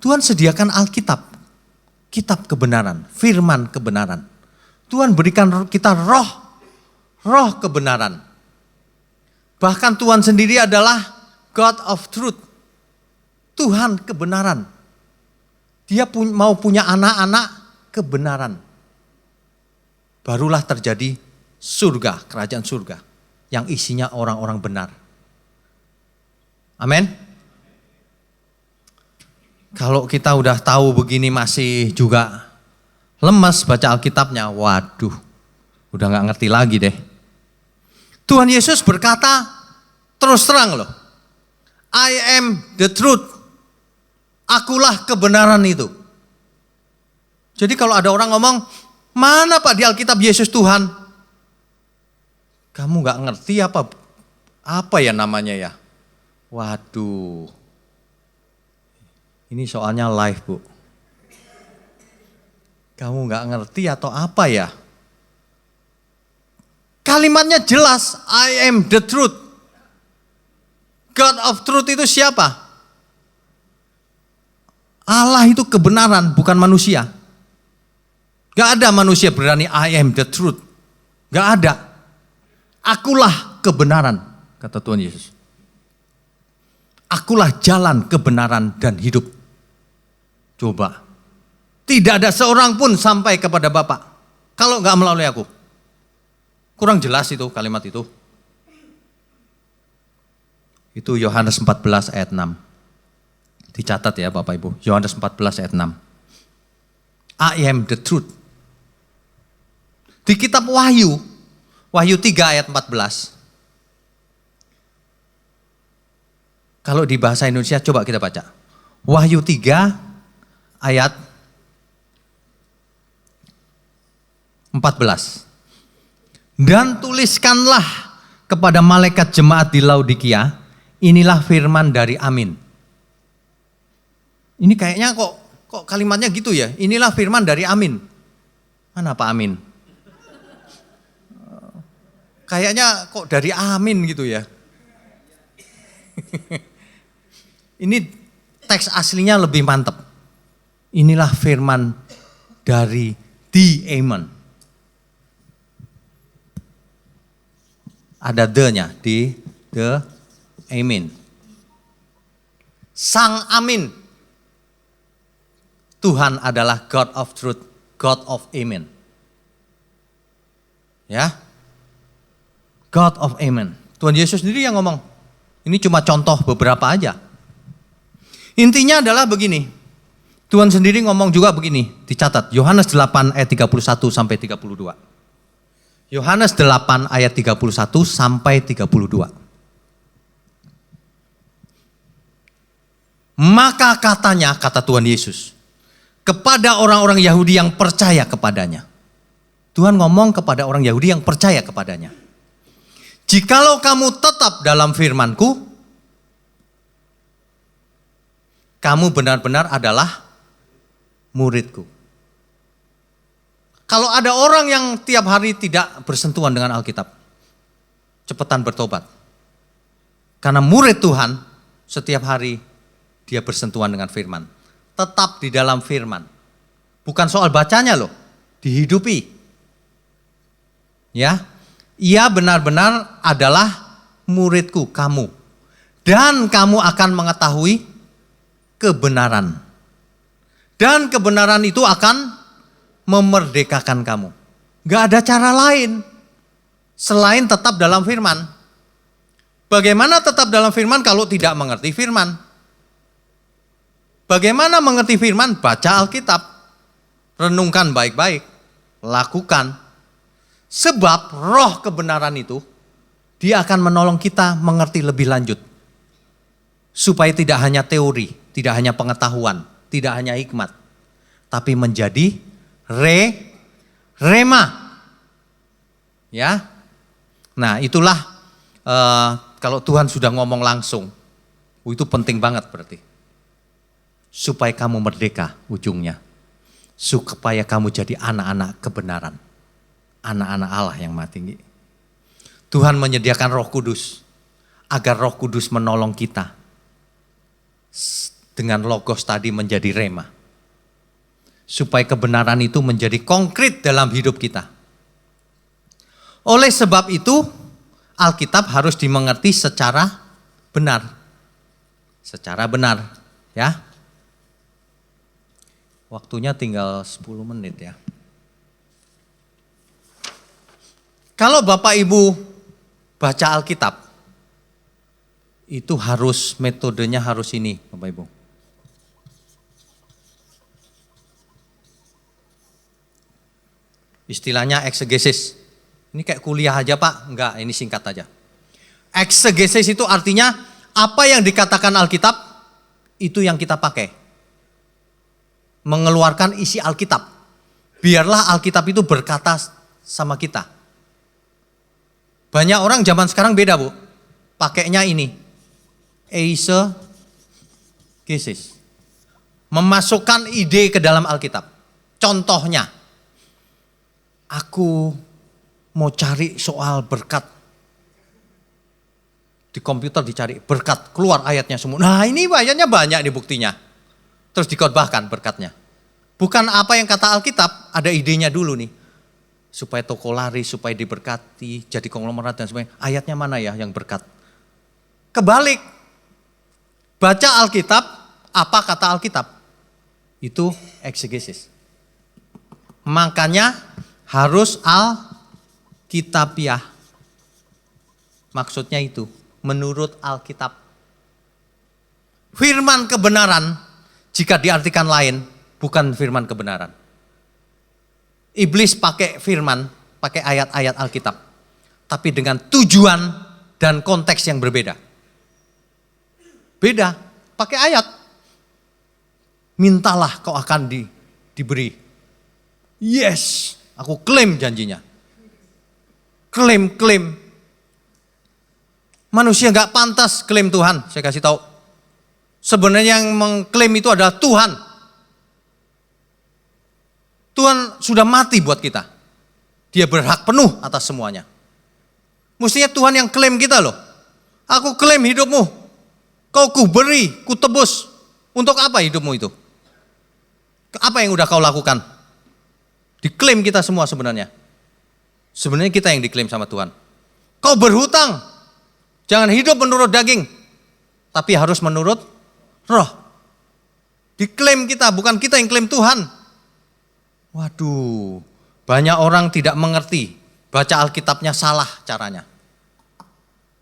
S1: Tuhan sediakan Alkitab, kitab kebenaran, firman kebenaran. Tuhan berikan kita roh kebenaran. Bahkan Tuhan sendiri adalah God of truth, Tuhan kebenaran. Dia mau punya anak-anak kebenaran. Barulah terjadi surga, kerajaan surga, yang isinya orang-orang benar. Amin. Kalau kita udah tahu begini masih juga lemas baca Alkitabnya, waduh, udah gak ngerti lagi deh. Tuhan Yesus berkata terus terang loh, I am the truth, akulah kebenaran itu. Jadi kalau ada orang ngomong, mana Pak di Alkitab Yesus Tuhan? Kamu gak ngerti apa ya namanya ya? Waduh. Ini soalnya live Bu. Kamu gak ngerti atau apa ya? Kalimatnya jelas, I am the truth. God of truth itu siapa? Allah itu kebenaran, bukan manusia. Gak ada manusia berani I am the truth. Gak ada. Akulah kebenaran, kata Tuhan Yesus. Akulah jalan kebenaran dan hidup. Coba, tidak ada seorang pun sampai kepada Bapa kalau gak melalui aku. Kurang jelas itu kalimat itu. Itu Yohanes 14 ayat 6. Dicatat ya Bapak Ibu, Yohanes 14 ayat 6. I am the truth. Di kitab Wahyu 3 ayat 14. Kalau di bahasa Indonesia coba kita baca. Wahyu 3 ayat 14. Dan tuliskanlah kepada malaikat jemaat di Laodikia, inilah firman dari Amin. Ini kayaknya kok kalimatnya gitu ya, inilah firman dari Amin. Mana Pak Amin? Kayaknya kok dari Amin gitu ya. Ini teks aslinya lebih mantap. Inilah firman dari the Amen. Ada the-nya, di the Amen. Sang Amin. Tuhan adalah God of truth, God of Amen. Ya. God of Amen. Tuhan Yesus sendiri yang ngomong. Ini cuma contoh beberapa aja. Intinya adalah begini. Tuhan sendiri ngomong juga begini, dicatat. Yohanes 8 ayat 31 sampai 32. Yohanes 8 ayat 31 sampai 32. Maka katanya, kata Tuhan Yesus, kepada orang-orang Yahudi yang percaya kepadanya. Tuhan ngomong kepada orang Yahudi yang percaya kepadanya. Jikalau kamu tetap dalam firman-Ku, kamu benar-benar adalah murid-Ku. Kalau ada orang yang tiap hari tidak bersentuhan dengan Alkitab, cepetan bertobat. Karena murid Tuhan setiap hari dia bersentuhan dengan firman. Tetap di dalam firman. Bukan soal bacanya loh, dihidupi. Ya, ia benar-benar adalah muridku, kamu. Dan kamu akan mengetahui kebenaran. Dan kebenaran itu akan memerdekakan kamu. Gak ada cara lain selain tetap dalam firman. Bagaimana tetap dalam firman kalau tidak mengerti firman? Bagaimana mengerti firman? Baca Alkitab. Renungkan baik-baik. Lakukan. Sebab roh kebenaran itu, dia akan menolong kita mengerti lebih lanjut. Supaya tidak hanya teori, tidak hanya pengetahuan, tidak hanya hikmat. Tapi menjadi rema. Ya. Nah itulah kalau Tuhan sudah ngomong langsung, itu penting banget berarti. Supaya kamu merdeka ujungnya. Supaya kamu jadi anak-anak kebenaran. Anak-anak Allah yang maha tinggi. Tuhan menyediakan Roh Kudus. Agar Roh Kudus menolong kita. Dengan logos tadi menjadi rema. Supaya kebenaran itu menjadi konkret dalam hidup kita. Oleh sebab itu, Alkitab harus dimengerti secara benar. Secara benar, ya. Waktunya tinggal 10 menit ya. Kalau Bapak Ibu baca Alkitab, itu harus metodenya harus ini, Bapak Ibu. Istilahnya eksegesis. Ini kayak kuliah aja Pak? Enggak, ini singkat aja. Eksegesis itu artinya apa yang dikatakan Alkitab, itu yang kita pakai. Mengeluarkan isi Alkitab. Biarlah Alkitab itu berkata sama kita. Banyak orang zaman sekarang beda Bu. Pakainya ini. Eisegesis. Memasukkan ide ke dalam Alkitab. Contohnya. Aku mau cari soal berkat. Di komputer dicari berkat, keluar ayatnya semua. Nah ini ayatnya banyak nih buktinya. Terus dikhotbahkan berkatnya. Bukan apa yang kata Alkitab, ada idenya dulu nih. Supaya toko laris, supaya diberkati, jadi konglomerat dan sebagainya. Ayatnya mana ya yang berkat? Kebalik. Baca Alkitab, apa kata Alkitab? Itu eksegesis. Makanya harus Alkitabiah. Maksudnya itu, menurut Alkitab. Firman kebenaran, jika diartikan lain, bukan firman kebenaran. Iblis pakai firman, pakai ayat-ayat Alkitab. Tapi dengan tujuan dan konteks yang berbeda. Beda, pakai ayat. Mintalah kau akan diberi. Yes, aku klaim janjinya. Klaim. Manusia gak pantas klaim Tuhan, saya kasih tahu. Sebenarnya yang mengklaim itu adalah Tuhan. Tuhan sudah mati buat kita. Dia berhak penuh atas semuanya. Mestinya Tuhan yang klaim kita loh. Aku klaim hidupmu. Kau kuberi, kutebus. Untuk apa hidupmu itu? Apa yang udah kau lakukan? Diklaim kita semua sebenarnya. Sebenarnya kita yang diklaim sama Tuhan. Kau berhutang. Jangan hidup menurut daging. Tapi harus menurut roh. Diklaim kita, bukan kita yang klaim Tuhan. Waduh, banyak orang tidak mengerti. Baca Alkitabnya salah caranya.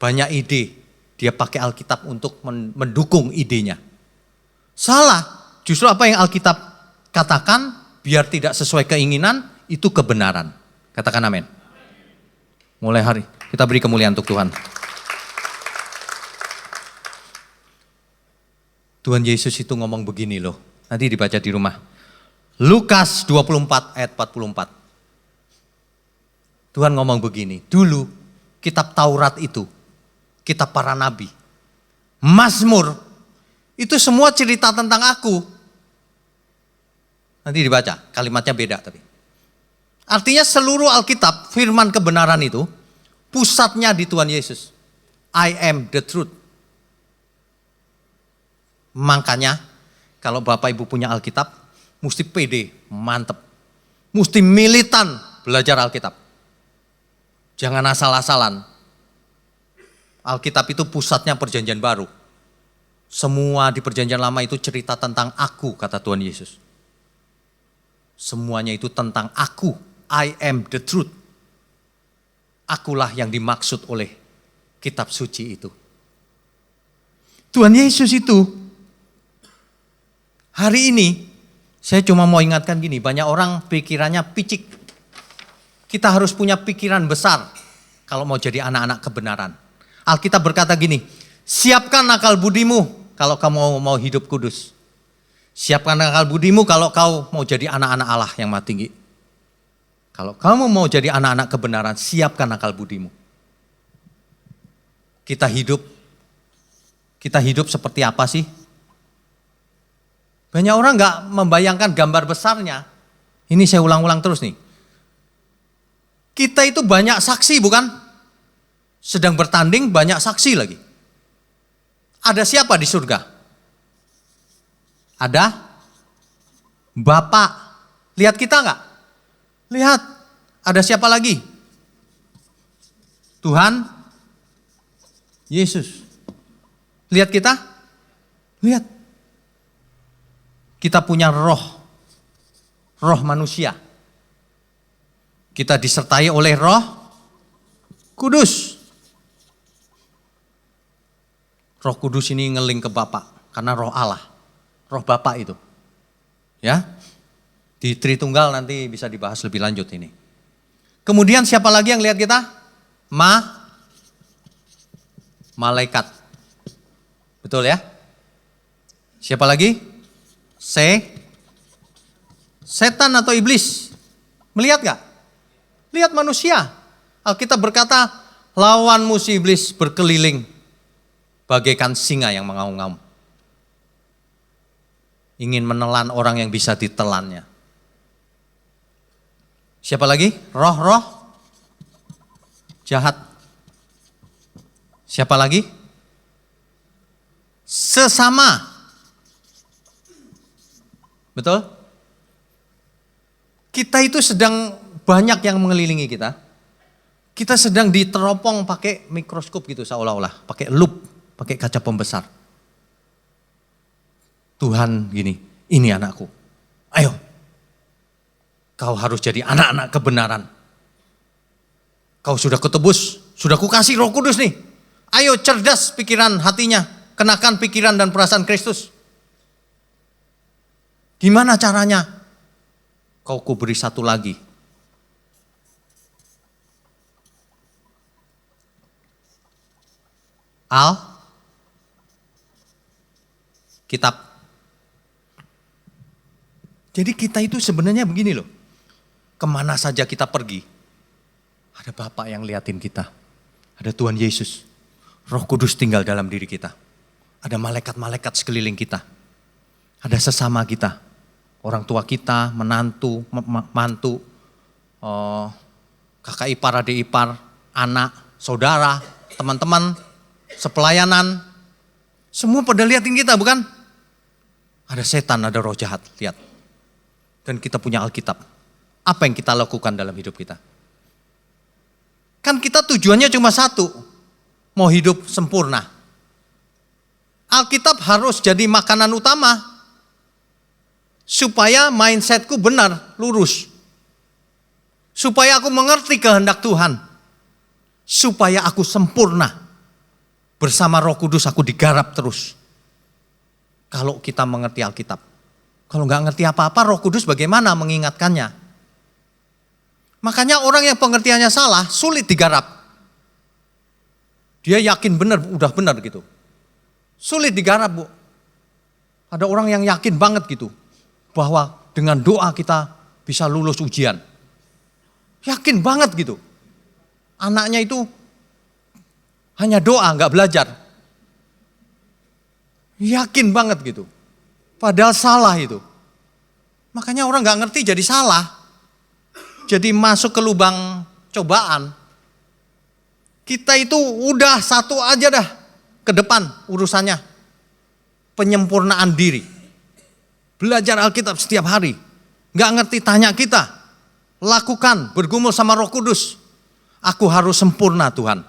S1: Banyak ide, dia pakai Alkitab untuk mendukung idenya. Salah, justru apa yang Alkitab katakan, biar tidak sesuai keinginan, itu kebenaran. Katakan amin. Mulai hari, kita beri kemuliaan untuk Tuhan. Tuhan Yesus itu ngomong begini loh, nanti dibaca di rumah. Lukas 24 ayat 44. Tuhan ngomong begini, dulu kitab Taurat itu, kitab para nabi, Mazmur, itu semua cerita tentang aku. Nanti dibaca, kalimatnya beda tapi. Artinya seluruh Alkitab, firman kebenaran itu, pusatnya di Tuhan Yesus. I am the truth. Makanya, kalau Bapak Ibu punya Alkitab, mesti pede, mantep. Mesti militan belajar Alkitab. Jangan asal-asalan. Alkitab itu pusatnya perjanjian baru. Semua di perjanjian lama itu cerita tentang aku, kata Tuhan Yesus. Semuanya itu tentang aku. I am the truth. Akulah yang dimaksud oleh kitab suci itu. Tuhan Yesus itu, hari ini, saya cuma mau ingatkan gini, banyak orang pikirannya picik. Kita harus punya pikiran besar kalau mau jadi anak-anak kebenaran. Alkitab berkata gini, siapkan akal budimu kalau kamu mau hidup kudus. Siapkan akal budimu kalau kau mau jadi anak-anak Allah yang maha tinggi. Kalau kamu mau jadi anak-anak kebenaran, siapkan akal budimu. Kita hidup seperti apa sih? Banyak orang nggak membayangkan gambar besarnya. Ini saya ulang-ulang terus nih. Kita itu banyak saksi bukan? Sedang bertanding banyak saksi lagi. Ada siapa di surga? Ada Bapak. Lihat kita nggak? Lihat. Ada siapa lagi? Tuhan Yesus. Lihat kita? Lihat. Kita punya roh manusia. Kita disertai oleh Roh Kudus. Roh Kudus ini ngeling ke Bapa karena roh Allah, roh Bapa itu. Ya. Di Tritunggal nanti bisa dibahas lebih lanjut ini. Kemudian siapa lagi yang lihat kita? Malaikat. Betul ya? Siapa lagi? Setan atau iblis. Melihat gak? Lihat manusia. Alkitab berkata, lawanmu si iblis berkeliling bagaikan singa yang mengaum-ngaum. Ingin menelan orang yang bisa ditelannya. Siapa lagi? Roh-roh jahat. Siapa lagi? Sesama. Betul? Kita itu sedang banyak yang mengelilingi kita. Kita sedang diteropong pakai mikroskop gitu seolah-olah. Pakai lup, pakai kaca pembesar. Tuhan gini, ini anakku. Ayo, kau harus jadi anak-anak kebenaran. Kau sudah ketebus, sudah kukasih Roh Kudus nih. Ayo cerdas pikiran hatinya, kenakan pikiran dan perasaan Kristus. Gimana caranya? Kau kuberi satu lagi. Kitab. Jadi kita itu sebenarnya begini loh. Kemana saja kita pergi, ada Bapak yang liatin kita. Ada Tuhan Yesus. Roh Kudus tinggal dalam diri kita. Ada malaikat-malaikat sekeliling kita. Ada sesama kita. Orang tua kita, menantu, mantu, kakak ipar, adik ipar, anak, saudara, teman-teman, sepelayanan. Semua pada liatin kita bukan? Ada setan, ada roh jahat, lihat. Dan kita punya Alkitab. Apa yang kita lakukan dalam hidup kita? Kan kita tujuannya cuma satu. Mau hidup sempurna. Alkitab harus jadi makanan utama. Supaya mindsetku benar, lurus. Supaya aku mengerti kehendak Tuhan. Supaya aku sempurna. Bersama Roh Kudus aku digarap terus. Kalau kita mengerti Alkitab. Kalau nggak ngerti apa-apa, Roh Kudus bagaimana mengingatkannya? Makanya orang yang pengertiannya salah, sulit digarap. Dia yakin benar, udah benar gitu. Sulit digarap, Bu. Ada orang yang yakin banget gitu. Bahwa dengan doa kita bisa lulus ujian. Yakin banget gitu. Anaknya itu hanya doa, nggak belajar. Yakin banget gitu. Padahal salah itu. Makanya orang nggak ngerti jadi salah. jadi masuk ke lubang cobaan, kita itu udah satu aja dah ke depan urusannya. Penyempurnaan diri. Belajar Alkitab setiap hari. Gak ngerti tanya kita. Lakukan, bergumul sama Roh Kudus. Aku harus sempurna Tuhan.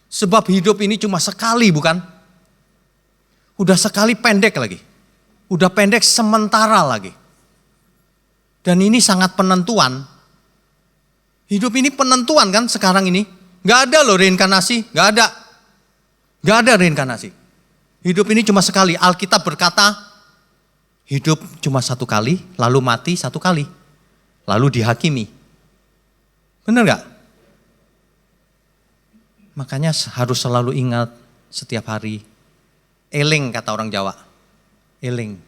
S1: Sebab hidup ini cuma sekali bukan? Udah sekali pendek lagi. Udah pendek sementara lagi. Dan ini sangat penentuan. Hidup ini penentuan kan sekarang ini. Gak ada loh reinkarnasi, gak ada. Gak ada reinkarnasi. Hidup ini cuma sekali. Alkitab berkata, hidup cuma satu kali, lalu mati satu kali. Lalu dihakimi. Benar gak? Makanya harus selalu ingat setiap hari. Eling kata orang Jawa. Eling.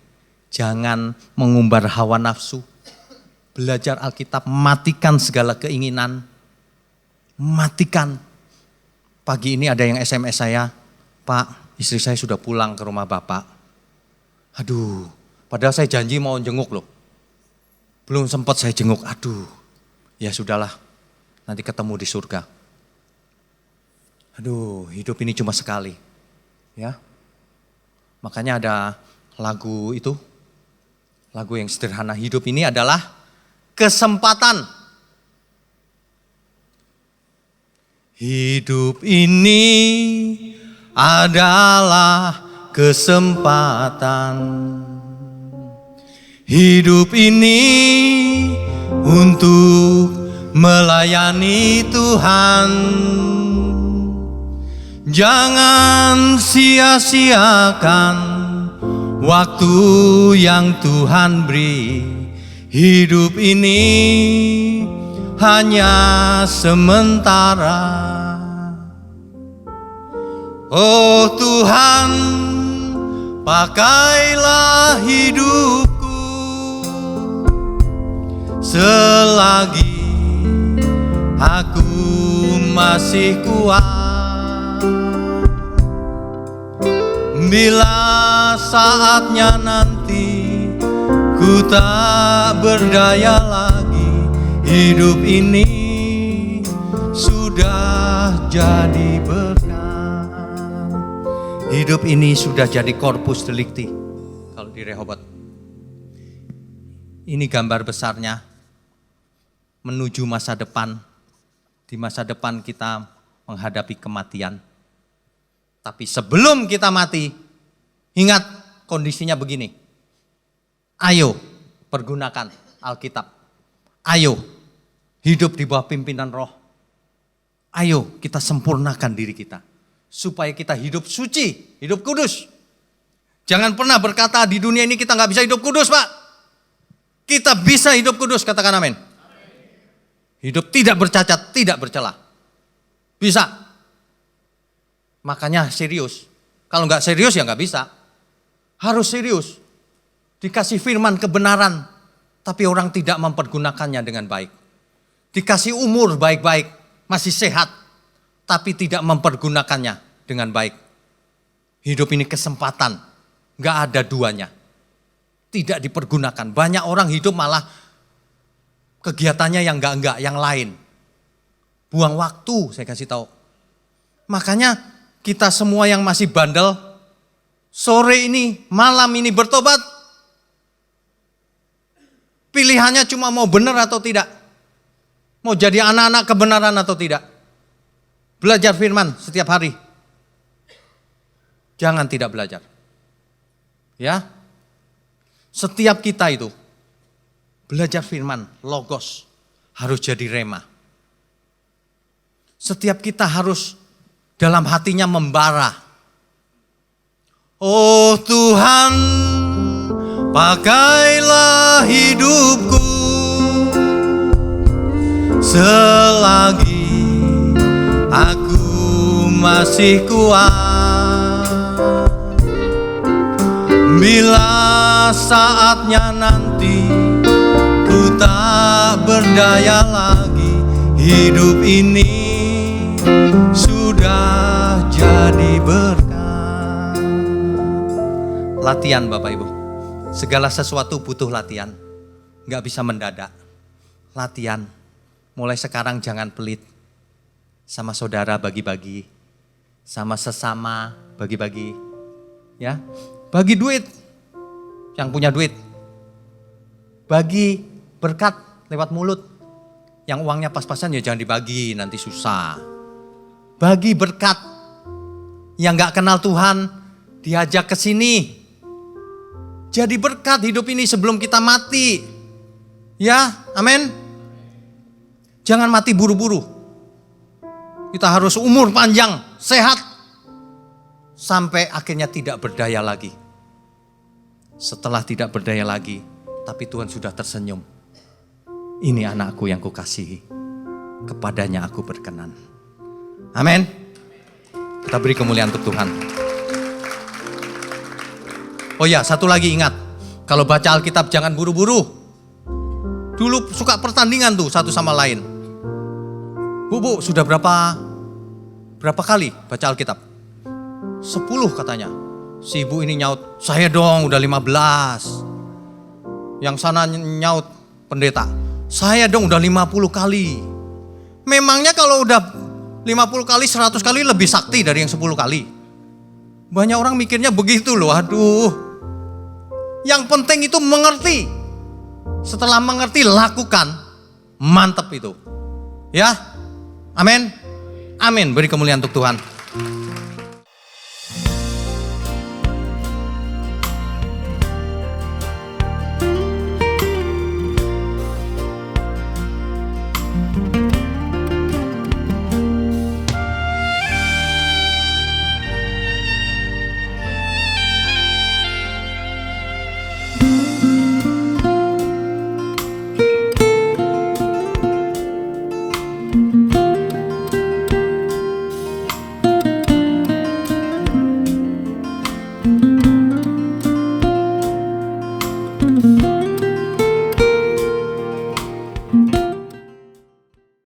S1: Jangan mengumbar hawa nafsu. Belajar Alkitab, matikan segala keinginan. Matikan. Pagi ini ada yang SMS saya, Pak, istri saya sudah pulang ke rumah Bapak. Aduh, padahal saya janji mau jenguk loh. Belum sempat saya jenguk, aduh. Ya sudahlah, nanti ketemu di surga. Aduh, hidup ini cuma sekali. Ya. Makanya ada lagu itu, lagu yang sederhana, hidup ini adalah kesempatan. Hidup ini adalah kesempatan. Hidup ini untuk melayani Tuhan. Jangan sia-siakan waktu yang Tuhan beri. Hidup ini hanya sementara. Oh Tuhan, pakailah hidupku selagi aku masih kuat. Bila saatnya nanti ku tak berdaya lagi, hidup ini sudah jadi berkat. Hidup ini sudah jadi corpus delicti. Kalau di Rehoboth. Ini gambar besarnya menuju masa depan. Di masa depan kita menghadapi kematian. Tapi sebelum kita mati, ingat kondisinya begini. Ayo pergunakan Alkitab. Ayo hidup di bawah pimpinan Roh. Ayo kita sempurnakan diri kita. Supaya kita hidup suci, hidup kudus. Jangan pernah berkata di dunia ini kita gak bisa hidup kudus Pak. Kita bisa hidup kudus, katakan amin. Hidup tidak bercacat, tidak bercela. Bisa. Makanya serius. Kalau gak serius ya gak bisa. Harus serius. Dikasih firman kebenaran, tapi orang tidak mempergunakannya dengan baik. Dikasih umur baik-baik, masih sehat, tapi tidak mempergunakannya dengan baik. Hidup ini kesempatan, gak ada duanya. Tidak dipergunakan. Banyak orang hidup malah kegiatannya yang enggak, yang lain. Buang waktu, saya kasih tahu. Makanya kita semua yang masih bandel, sore ini, malam ini bertobat. Pilihannya cuma mau benar atau tidak. Mau jadi anak-anak kebenaran atau tidak. Belajar firman setiap hari. Jangan tidak belajar. Ya. Setiap kita itu belajar firman, logos, harus jadi rema. Setiap kita harus dalam hatinya membara. Oh Tuhan, pakailah hidupku selagi aku masih kuat. Bila saatnya nanti ku tak berdaya lagi, hidup ini sudah jadi berkat. Latihan Bapak Ibu. Segala sesuatu butuh latihan. Gak bisa mendadak. Latihan. mulai sekarang jangan pelit. Sama saudara bagi-bagi, sama sesama bagi-bagi. Ya, bagi duit, yang punya duit. Bagi berkat lewat mulut. Yang uangnya pas-pasan ya jangan dibagi, nanti susah. Bagi berkat. Yang gak kenal Tuhan, diajak ke sini. Jadi berkat hidup ini sebelum kita mati. Ya, amin. Jangan mati buru-buru. Kita harus umur panjang, sehat. Sampai akhirnya tidak berdaya lagi. Setelah tidak berdaya lagi, tapi Tuhan sudah tersenyum. Ini anakku yang kukasihi, kepadanya aku berkenan. Amin. Kita beri kemuliaan untuk Tuhan. Oh ya, satu lagi ingat. Kalau baca Alkitab jangan buru-buru. Dulu suka pertandingan tuh satu sama lain. Bu, sudah berapa kali baca Alkitab? 10 katanya. Si ibu ini nyaut, saya dong udah 15. Yang sana nyaut, pendeta, saya dong udah 50 kali. Memangnya kalau udah 50 kali, 100 kali lebih sakti dari yang 10 kali. Banyak orang mikirnya begitu loh, aduh. Yang penting itu mengerti. Setelah mengerti, lakukan. Mantap itu. Ya, amin. Amin, beri kemuliaan untuk Tuhan.